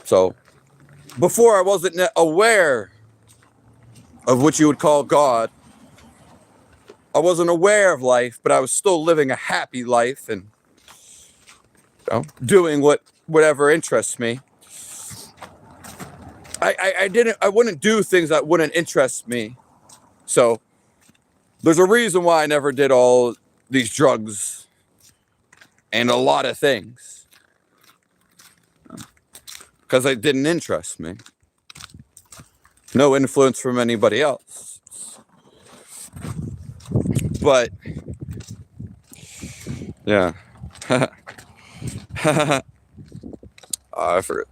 [SPEAKER 1] So before I wasn't aware of what you would call God. I wasn't aware of life, but I was still living a happy life and doing whatever interests me. I wouldn't do things that wouldn't interest me. So there's a reason why I never did all these drugs and a lot of things. Because it didn't interest me. No influence from anybody else. But yeah. I forget.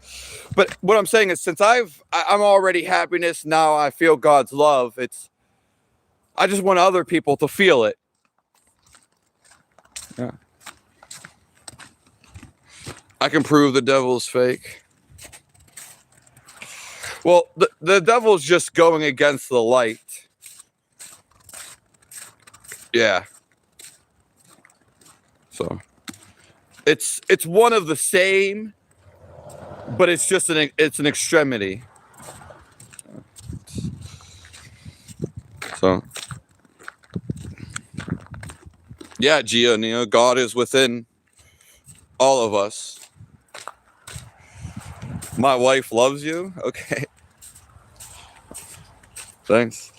[SPEAKER 1] But what I'm saying is, since I'm already happiness, now I feel God's love. I just want other people to feel it. Yeah. I can prove the devil's fake. Well, the devil's just going against the light. Yeah. So it's one of the same, but it's just an extremity. So yeah, Gio, God is within all of us. My wife loves you. Okay. Thanks.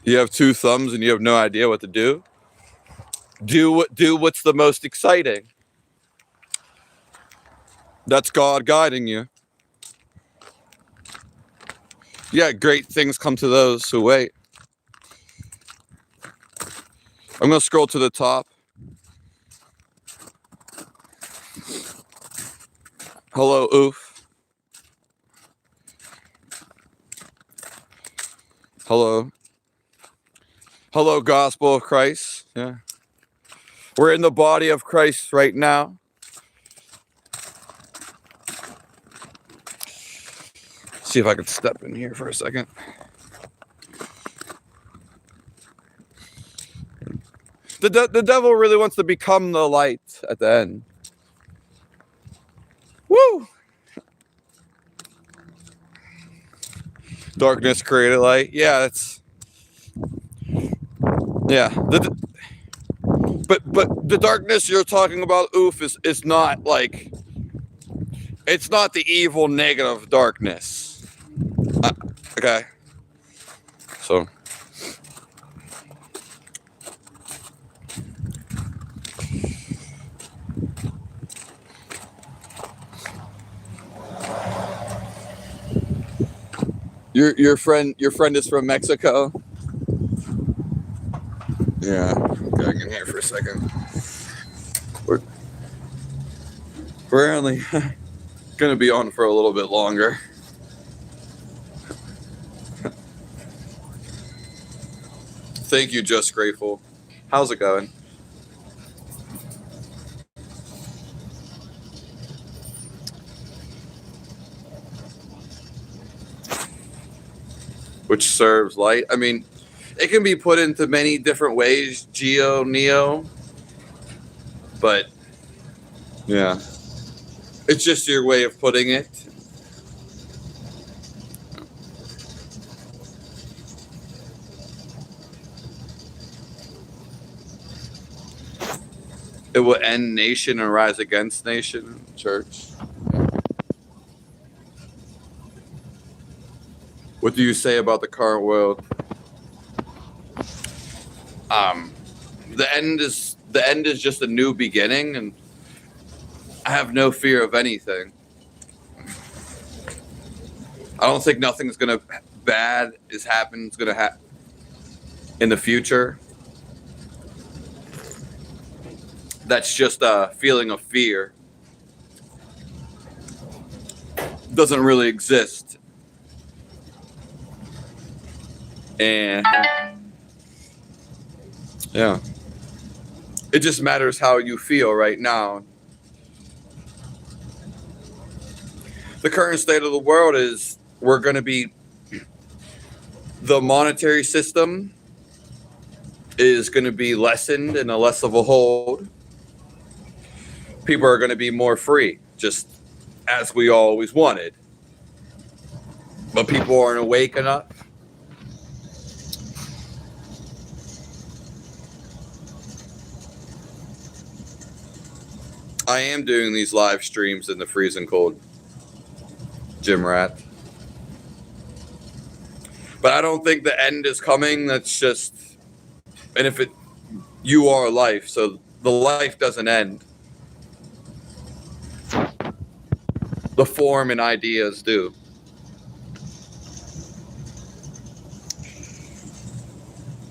[SPEAKER 1] You have two thumbs and you have no idea what to do. Do what's the most exciting. That's God guiding you. Yeah, great things come to those who wait. I'm gonna scroll to the top. Hello, oof. Hello. Hello, gospel of Christ. Yeah. We're in the body of Christ right now. See if I can step in here for a second. The devil really wants to become the light at the end. Woo! Darkness created light. Yeah, yeah. But the darkness you're talking about, oof, is not like, it's not the evil negative darkness. Okay. So your friend is from Mexico? Yeah. Going in here for a second. We're only gonna be on for a little bit longer. Thank you, Just Grateful. How's it going? Which serves light. I mean, it can be put into many different ways, Neo. But yeah, it's just your way of putting it. It will end nation and rise against nation. Church. What do you say about the current world? The end is just a new beginning, and I have no fear of anything. I don't think nothing's bad is gonna happen in the future. That's just a feeling of fear. Doesn't really exist. And yeah, it just matters how you feel right now. The current state of the world is the monetary system is going to be lessened and a less of a hold. People are going to be more free, just as we always wanted. But people aren't awake enough. I am doing these live streams in the freezing cold, Gym Rat. But I don't think the end is coming. That's just, and you are life, so the life doesn't end. The form and ideas do.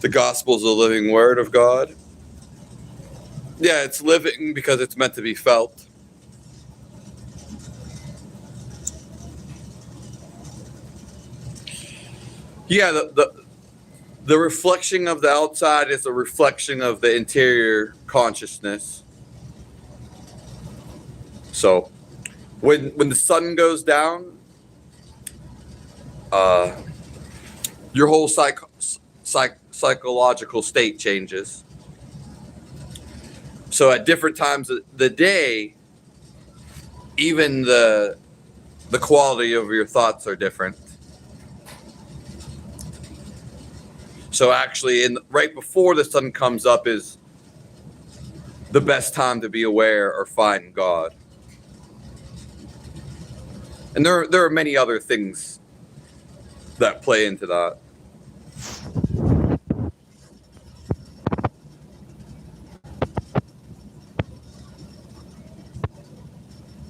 [SPEAKER 1] The gospel is the living word of God. Yeah, it's living because it's meant to be felt. Yeah, the reflection of the outside is a reflection of the interior consciousness. So when the sun goes down, your whole psychological state changes. So at different times of the day, even the quality of your thoughts are different. So actually, right before the sun comes up is the best time to be aware or find God. And there are many other things that play into that.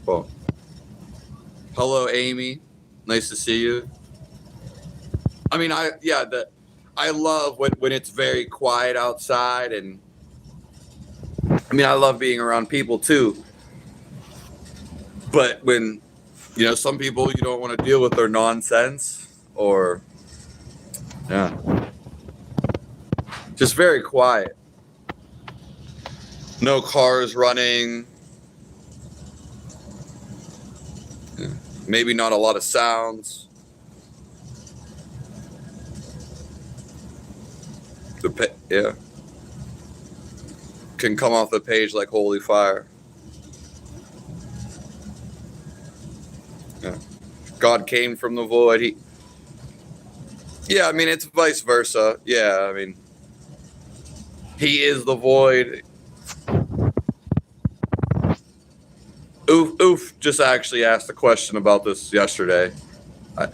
[SPEAKER 1] Well, hello, Amy. Nice to see you. I mean, I love when it's very quiet outside, and I mean, I love being around people too. But when, some people you don't want to deal with their nonsense, or just very quiet. No cars running. Maybe not a lot of sounds. Can come off the page like holy fire. Yeah. God came from the void. I mean, it's vice versa. Yeah, I mean, he is the void. Oof just actually asked a question about this yesterday. I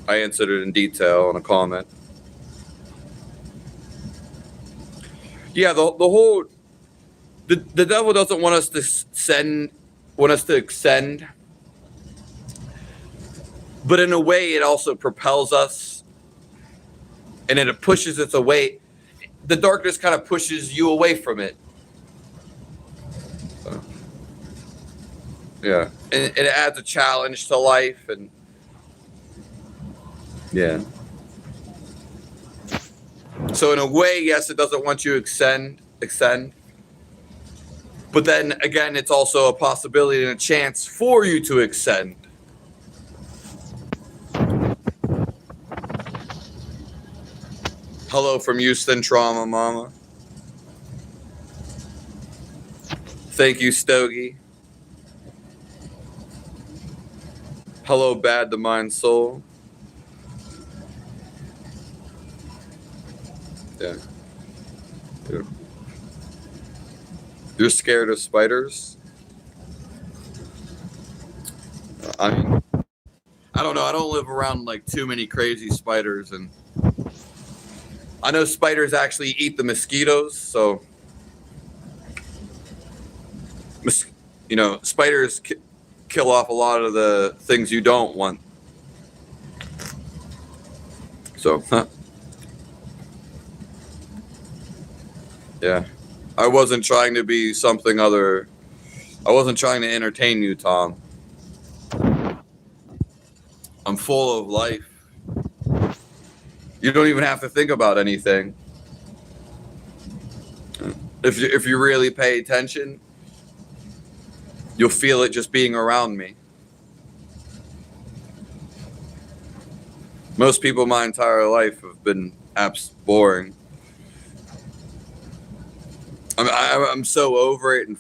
[SPEAKER 1] answered it in detail in a comment. Yeah, the whole the devil doesn't want us to extend, but in a way it also propels us, and it pushes us away. The darkness kind of pushes you away from it. Yeah, and it adds a challenge to life, and yeah. So in a way, yes, it doesn't want you to extend. But then again, it's also a possibility and a chance for you to extend. Hello from Houston, Trauma Mama. Thank you, Stogie. Hello, Bad the Mind Soul. Yeah. You're scared of spiders? I mean, I don't know. I don't live around like too many crazy spiders, and I know spiders actually eat the mosquitoes, so spiders kill off a lot of the things you don't want. So, yeah. I wasn't trying to be something other. I wasn't trying to entertain you, Tom. I'm full of life. You don't even have to think about anything. If you really pay attention, you'll feel it just being around me. Most people my entire life have been boring. I'm so over it and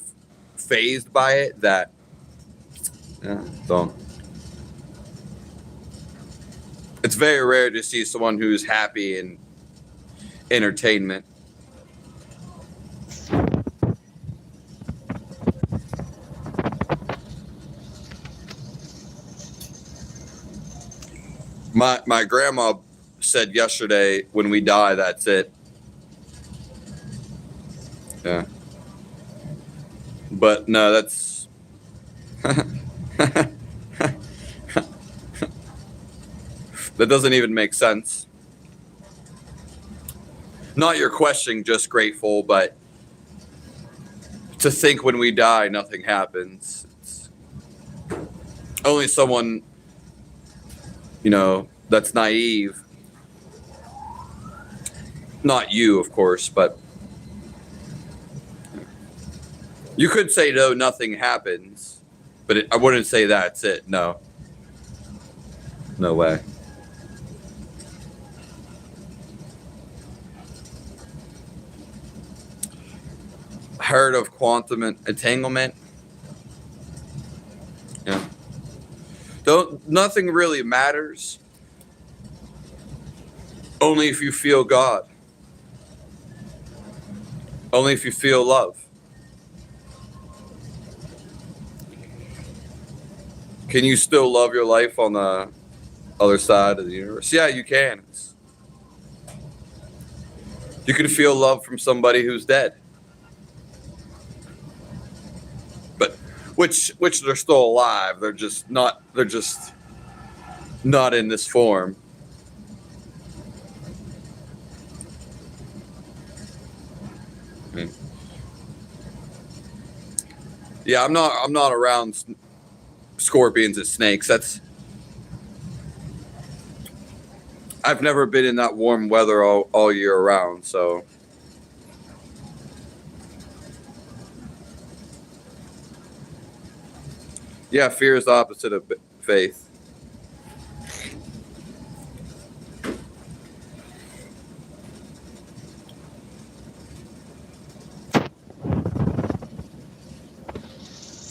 [SPEAKER 1] phased by it that don't. It's very rare to see someone who's happy in entertainment. My grandma said yesterday, when we die, that's it. Yeah. But no, that's that doesn't even make sense. Not your question, just grateful, but to think when we die nothing happens. It's only someone, that's naive. Not you, of course, but you could say, no, nothing happens, but I wouldn't say that's it. No. No way. Heard of quantum entanglement? Yeah. Nothing really matters. Only if you feel God. Only if you feel love. Can you still love your life on the other side of the universe? Yeah, you can. You can feel love from somebody who's dead. But which they're still alive. They're just not in this form. Yeah, I'm not around scorpions and snakes. I've never been in that warm weather all year round, so. Yeah, fear is the opposite of faith.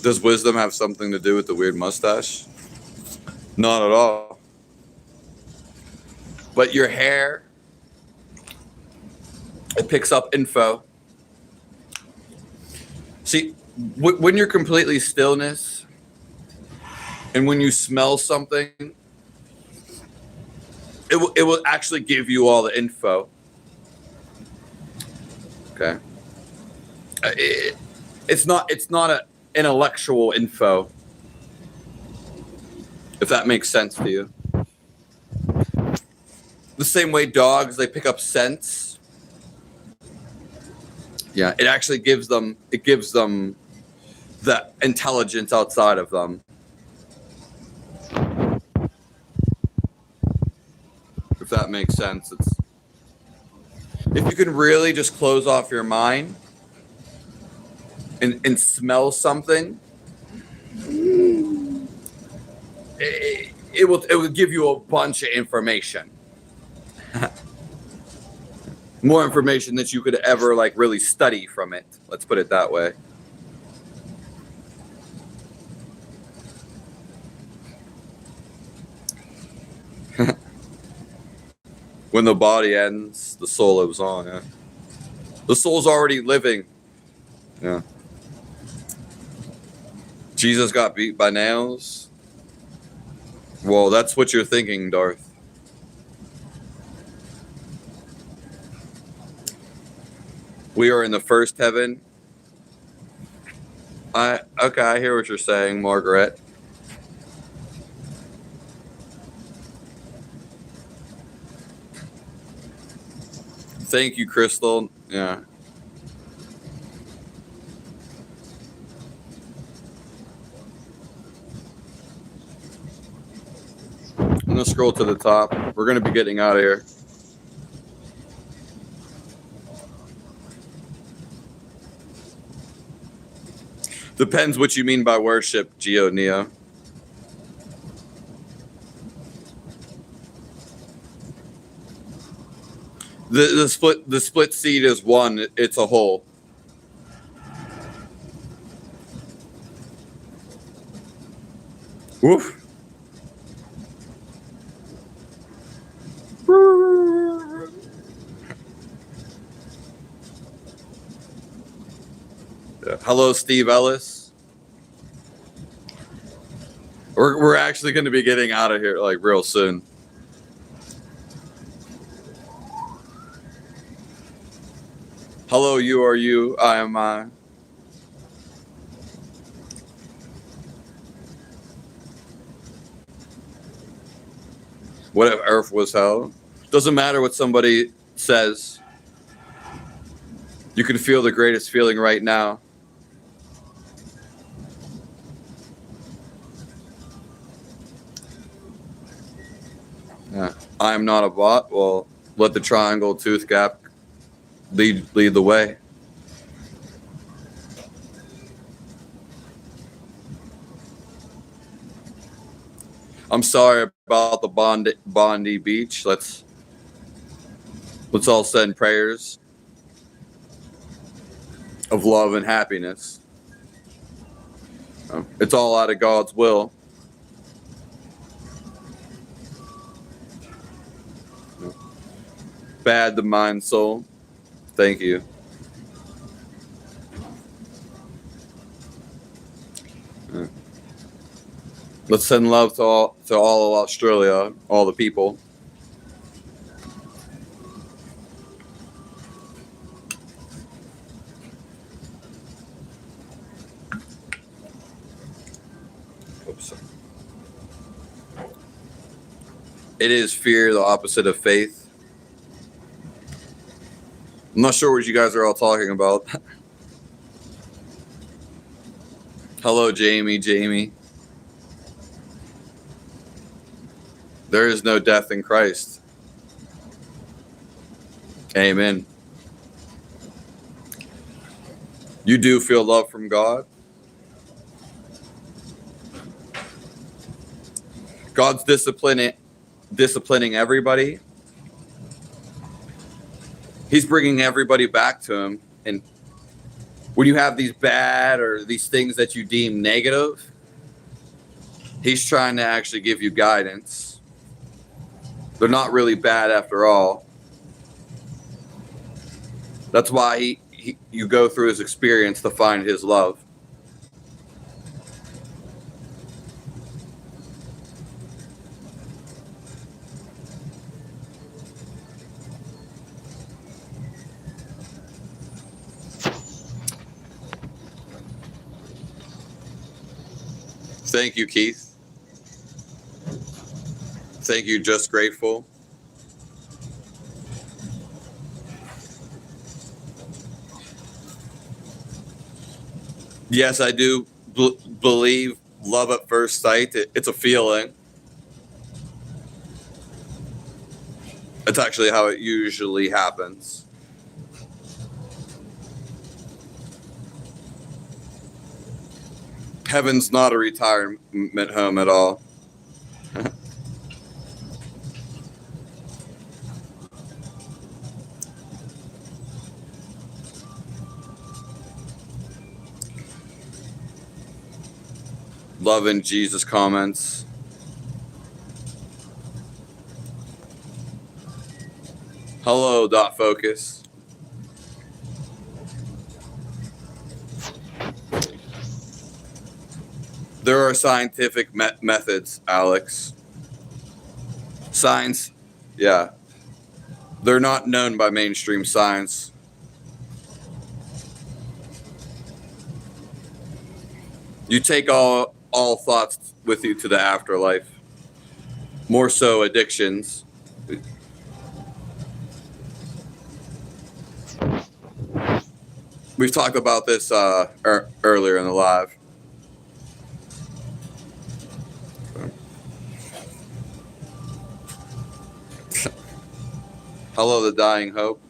[SPEAKER 1] Does wisdom have something to do with the weird mustache? Not at all. But your hair, it picks up info. See, when you're completely stillness, and when you smell something, it will actually give you all the info. Okay. It's not an intellectual info, if that makes sense to you. The same way dogs, they pick up scents. Yeah, it actually gives them the intelligence outside of them. If that makes sense. If you can really just close off your mind and smell something, it will give you a bunch of information. More information that you could ever really study from it. Let's put it that way. When the body ends, the soul lives on. Yeah. The soul's already living. Yeah. Jesus got beat by nails. Well, that's what you're thinking, Darth. We are in the first heaven. Okay, I hear what you're saying, Margaret. Thank you, Crystal. Yeah. I'm gonna scroll to the top. We're gonna be getting out of here. Depends what you mean by worship, Geo Neo. The split seed is one. It's a whole. Woof. Yeah. Hello, Steve Ellis. We're actually going to be getting out of here real soon. Hello, you are you. I am I. What if Earth was hell? Doesn't matter what somebody says. You can feel the greatest feeling right now. I am not a bot. Well, let the triangle tooth gap lead the way. I'm sorry about the Bondi Beach. Let's all send prayers of love and happiness. It's all out of God's will. Bad the mind, soul. Thank you. Let's send love to all of Australia, all the people. Oops. It is fear, the opposite of faith. I'm not sure what you guys are all talking about. Hello, Jamie. There is no death in Christ. Amen. You do feel love from God. God's disciplining everybody. He's bringing everybody back to him. And when you have these bad or these things that you deem negative, he's trying to actually give you guidance. They're not really bad after all. That's why you go through his experience to find his love. Thank you, Keith. Thank you, Just Grateful. Yes, I do believe love at first sight. It's a feeling. It's actually how it usually happens. Heaven's not a retirement home at all. Love in Jesus comments. Hello, Dot Focus. There are scientific methods, Alex. Science, yeah. They're not known by mainstream science. You take all thoughts with you to the afterlife. More so addictions. We've talked about this earlier in the live. Hello, the dying hope.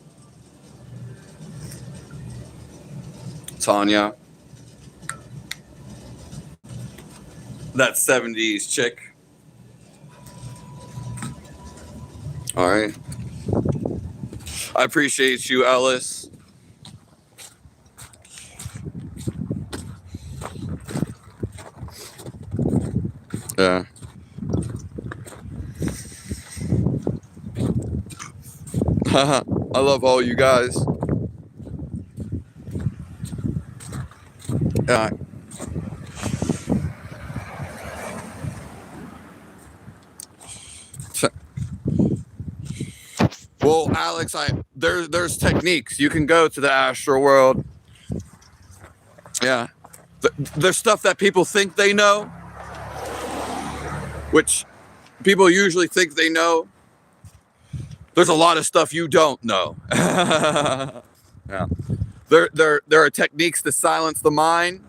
[SPEAKER 1] Tanya. That 70s chick. All right. I appreciate you, Ellis. Yeah. I love all you guys. Yeah. Well, Alex, there's techniques. You can go to the astral world. Yeah. There's stuff that people think they know, which people usually think they know. There's a lot of stuff you don't know. Yeah. There are techniques to silence the mind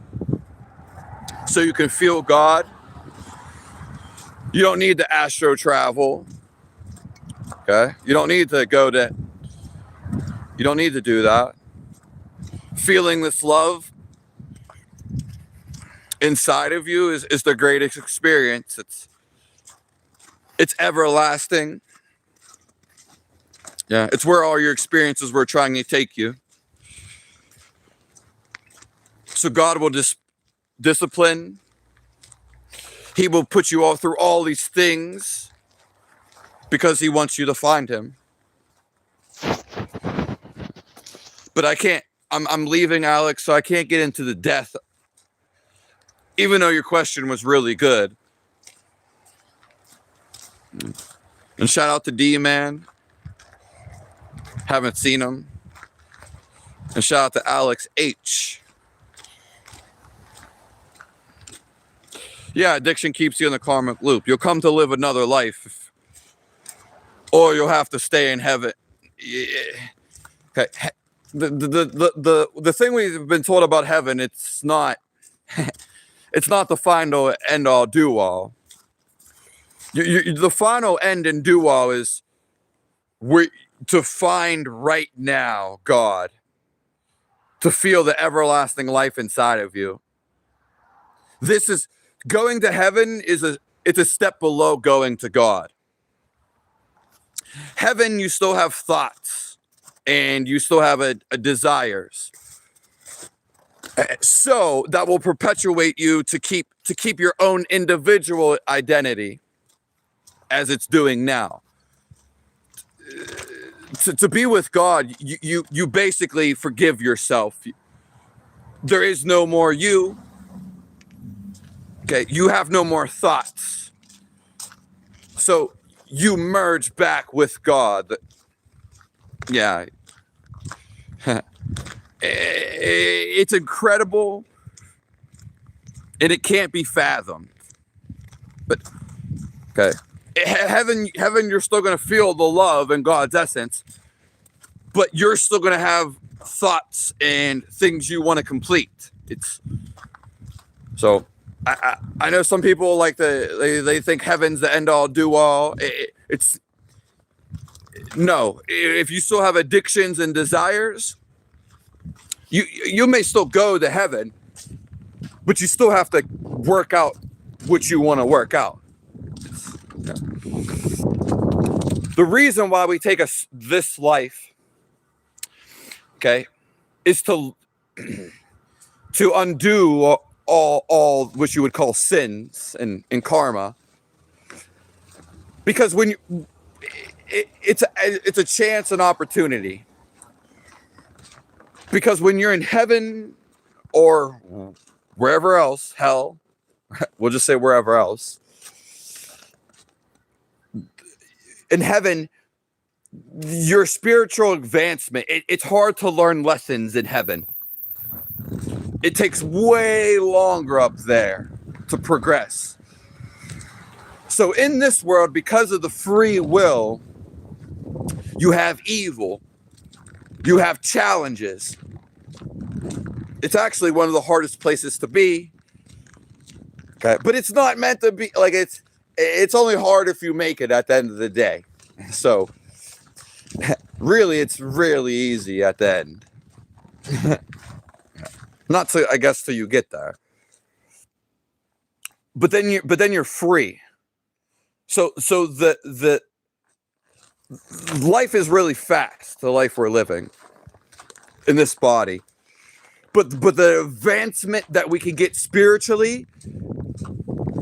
[SPEAKER 1] so you can feel God. You don't need to astro travel. Okay? You don't need to do that. Feeling this love inside of you is the greatest experience. It's everlasting. Yeah, it's where all your experiences were trying to take you. So God will discipline. He will put you all through all these things because he wants you to find him. But I can't, I'm leaving, Alex, so I can't get into the death, even though your question was really good. And shout out to D-Man. Haven't seen him. And shout out to Alex H. Yeah, addiction keeps you in the karmic loop. You'll come to live another life, or you'll have to stay in heaven. Yeah. Okay. The thing we've been told about heaven, it's not the final end all do all. The final end and do all is to find right now God, to feel the everlasting life inside of you. This is going to heaven it's a step below going to God. Heaven, you still have thoughts and you still have a desires. So that will perpetuate you to keep your own individual identity as it's doing now. To be with God, you basically forgive yourself. There is no more you. Okay, you have no more thoughts. So you merge back with God. Yeah. It's incredible and it can't be fathomed. But okay. Heaven, you're still going to feel the love and God's essence, but you're still going to have thoughts and things you want to complete. So I know some people like they think heaven's the end all do all. It's no. If you still have addictions and desires, you may still go to heaven, but you still have to work out what you want to work out. Yeah. The reason why we take this life, okay, is to undo all what you would call sins and karma. Because when it's a chance and opportunity. Because when you're in heaven or wherever else, hell, we'll just say wherever else. In heaven, your spiritual advancement, it's hard to learn lessons in heaven. It takes way longer up there to progress. So in this world, because of the free will, you have evil. You have challenges. It's actually one of the hardest places to be. Okay, but it's not meant to be like it's only hard if you make it at the end of the day. So really, it's really easy at the end. Not to, I guess, till you get there. But then you're free. So the life is really fast, the life we're living in this body. But the advancement that we can get spiritually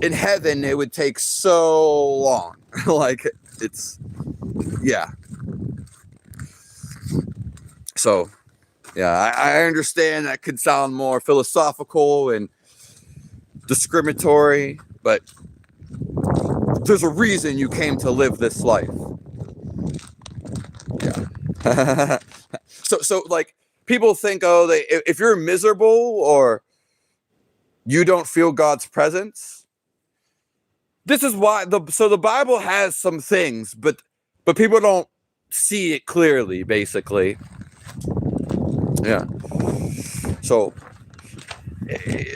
[SPEAKER 1] in heaven, it would take so long. Like yeah. So, yeah, I understand that could sound more philosophical and discriminatory, but there's a reason you came to live this life. Yeah. So like people think, if you're miserable or you don't feel God's presence, this is why the Bible has some things, but people don't see it clearly, basically. Yeah. So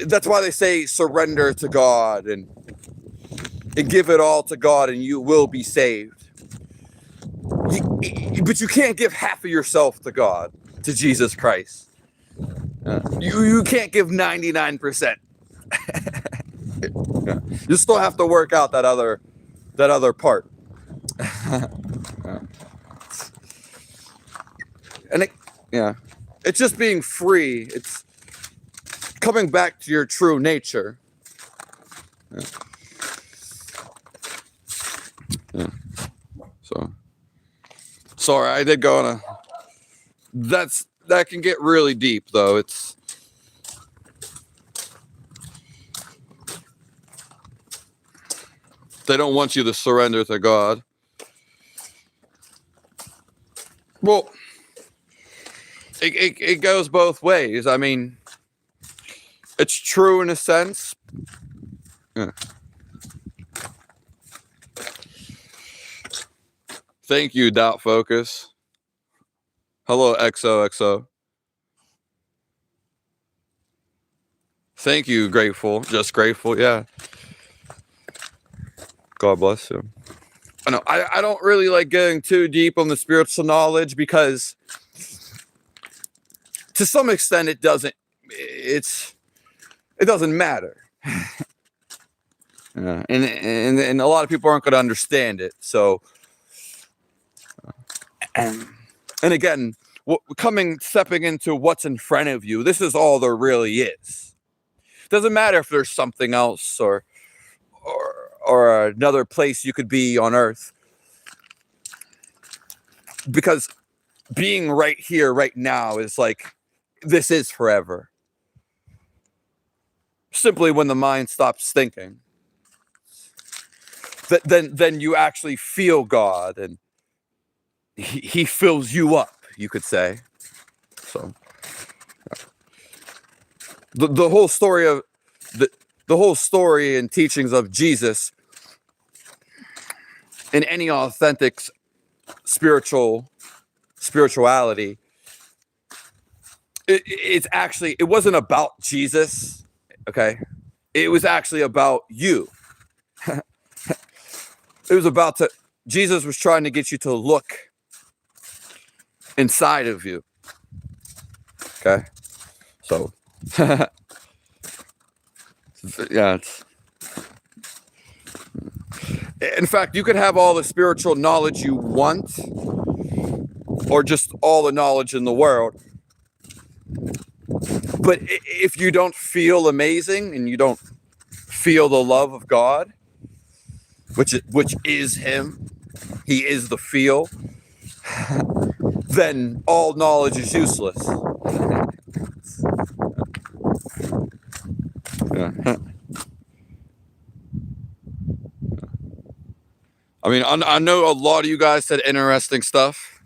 [SPEAKER 1] that's why they say surrender to God and give it all to God and you will be saved. But you can't give half of yourself to God, to Jesus Christ. You can't give 99%. You still have to work out that other part. And it's just being free. It's coming back to your true nature. So, sorry, I did go on that can get really deep, though. They don't want you to surrender to God. Well, it goes both ways. I mean, it's true in a sense. Yeah. Thank you, Doubt Focus. Hello, XOXO. Thank you, Grateful. Just Grateful, yeah. God bless you. I know I don't really like getting too deep on the spiritual knowledge because to some extent it doesn't matter. Yeah. And a lot of people aren't going to understand it. So and again, stepping into what's in front of you, this is all there really is. Doesn't matter if there's something else or another place you could be on earth, because being right here right now is like, this is forever. Simply when the mind stops thinking, then you actually feel God, and he fills you up, you could say. So the whole story of the whole story and teachings of Jesus in any authentic spirituality, it wasn't about Jesus, okay? It was actually about you. Jesus was trying to get you to look inside of you, okay? So yeah, in fact, you could have all the spiritual knowledge you want, or just all the knowledge in the world, but if you don't feel amazing and you don't feel the love of God, which is him, he is the feel, then all knowledge is useless. I mean, I know a lot of you guys said interesting stuff.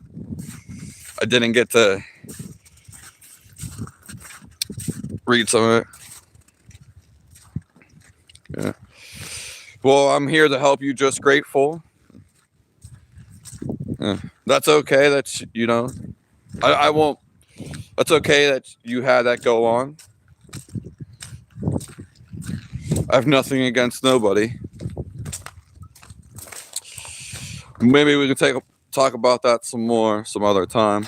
[SPEAKER 1] I didn't get to read some of it. Yeah. Well, I'm here to help you, just grateful. Yeah. That's okay. That's, I won't. That's okay that you had that go on. I have nothing against nobody. Maybe we can talk about that some other time.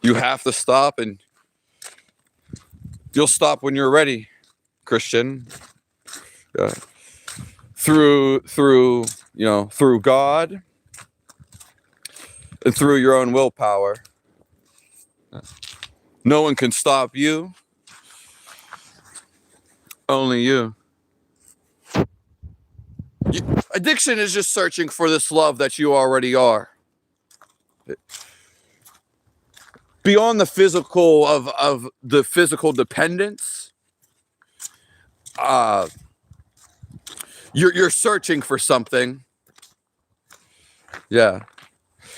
[SPEAKER 1] You have to stop, and you'll stop when you're ready, Christian. Yeah. Through God and through your own willpower. No one can stop you. Only you. Addiction is just searching for this love that you already are. Beyond the physical of the physical dependence, you're searching for something. Yeah.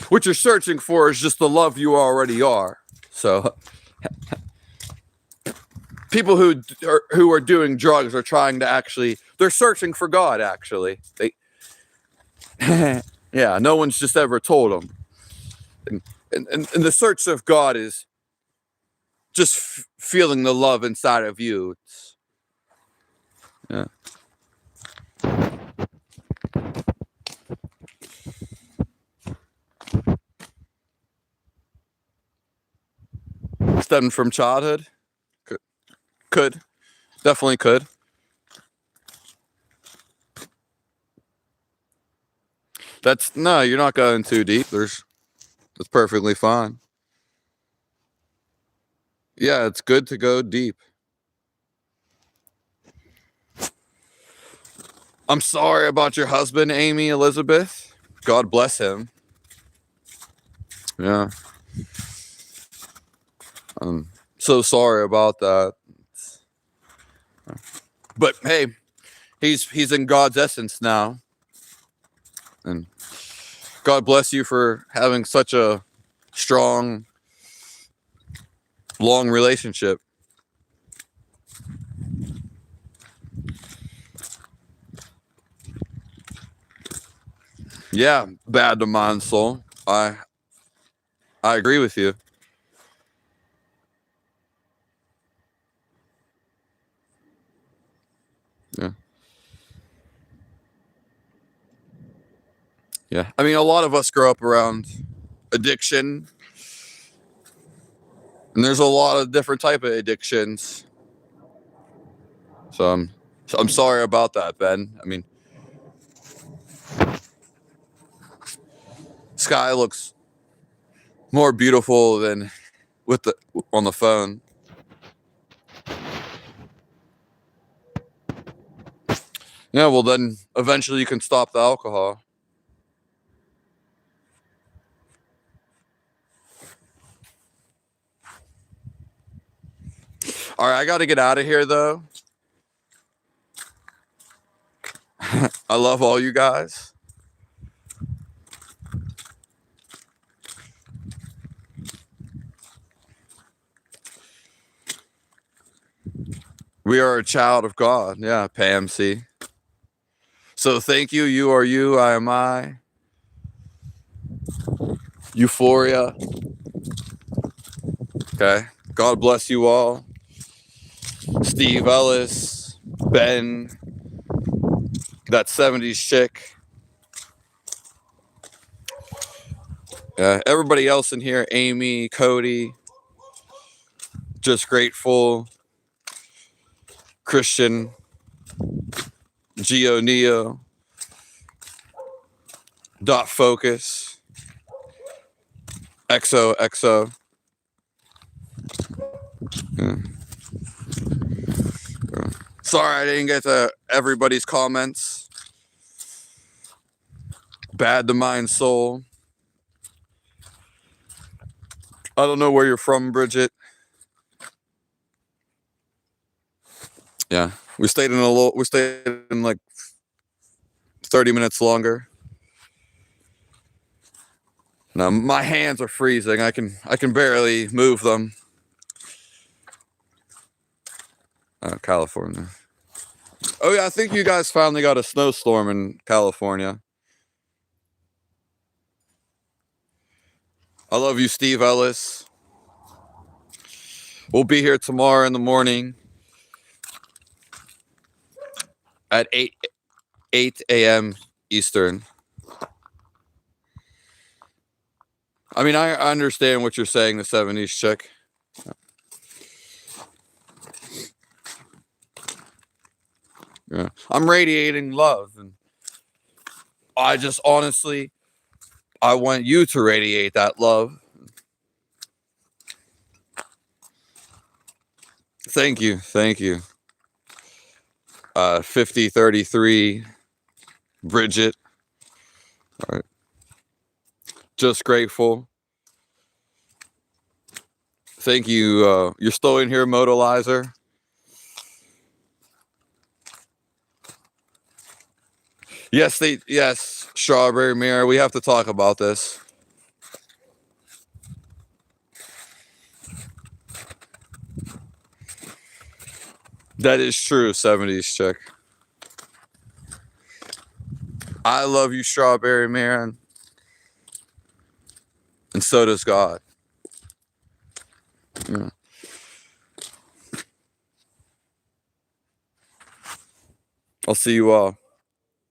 [SPEAKER 1] What you're searching for is just the love you already are. So people who are doing drugs are trying to they're searching for God, actually. Yeah, no one's just ever told them. And the search of God is just feeling the love inside of you. Yeah. stemmed from childhood? Could. Definitely could. No, you're not going too deep. That's perfectly fine. Yeah, it's good to go deep. I'm sorry about your husband, Amy Elizabeth. God bless him. Yeah. I'm so sorry about that. But hey, he's in God's essence now. And God bless you for having such a strong, long relationship. Yeah, bad to mind soul. I agree with you. Yeah. Yeah. I mean, a lot of us grow up around addiction, and there's a lot of different type of addictions. So I'm sorry about that, Ben. I mean, sky looks more beautiful than with the on the phone. Yeah, well then eventually you can stop the alcohol. All right, I got to get out of here though. I love all you guys. We are a child of God. Yeah, PAMC. So thank you. You are you. I am I. Euphoria. Okay. God bless you all. Steve Ellis, Ben, that 70s chick. Everybody else in here, Amy, Cody, just grateful, Christian, Geo Neo, Dot Focus, XO. Yeah. Sorry I didn't get to everybody's comments. Bad to mind soul. I don't know where you're from, Bridget. Yeah, we stayed in like 30 minutes longer. Now my hands are freezing. I can barely move them. California. Oh yeah, I think you guys finally got a snowstorm in California. I love you, Steve Ellis. We'll be here tomorrow in the morning at 8 a.m. Eastern. I mean, I understand what you're saying, the 70s chick. Yeah. I'm radiating love, and I just honestly, I want you to radiate that love. Thank you. 5033, Bridget. All right. Just grateful. Thank you. You're still in here, Modalizer. Yes, Strawberry Mirror. We have to talk about this. That is true, 70s chick. I love you, Strawberry Man. And so does God. Yeah. I'll see you all.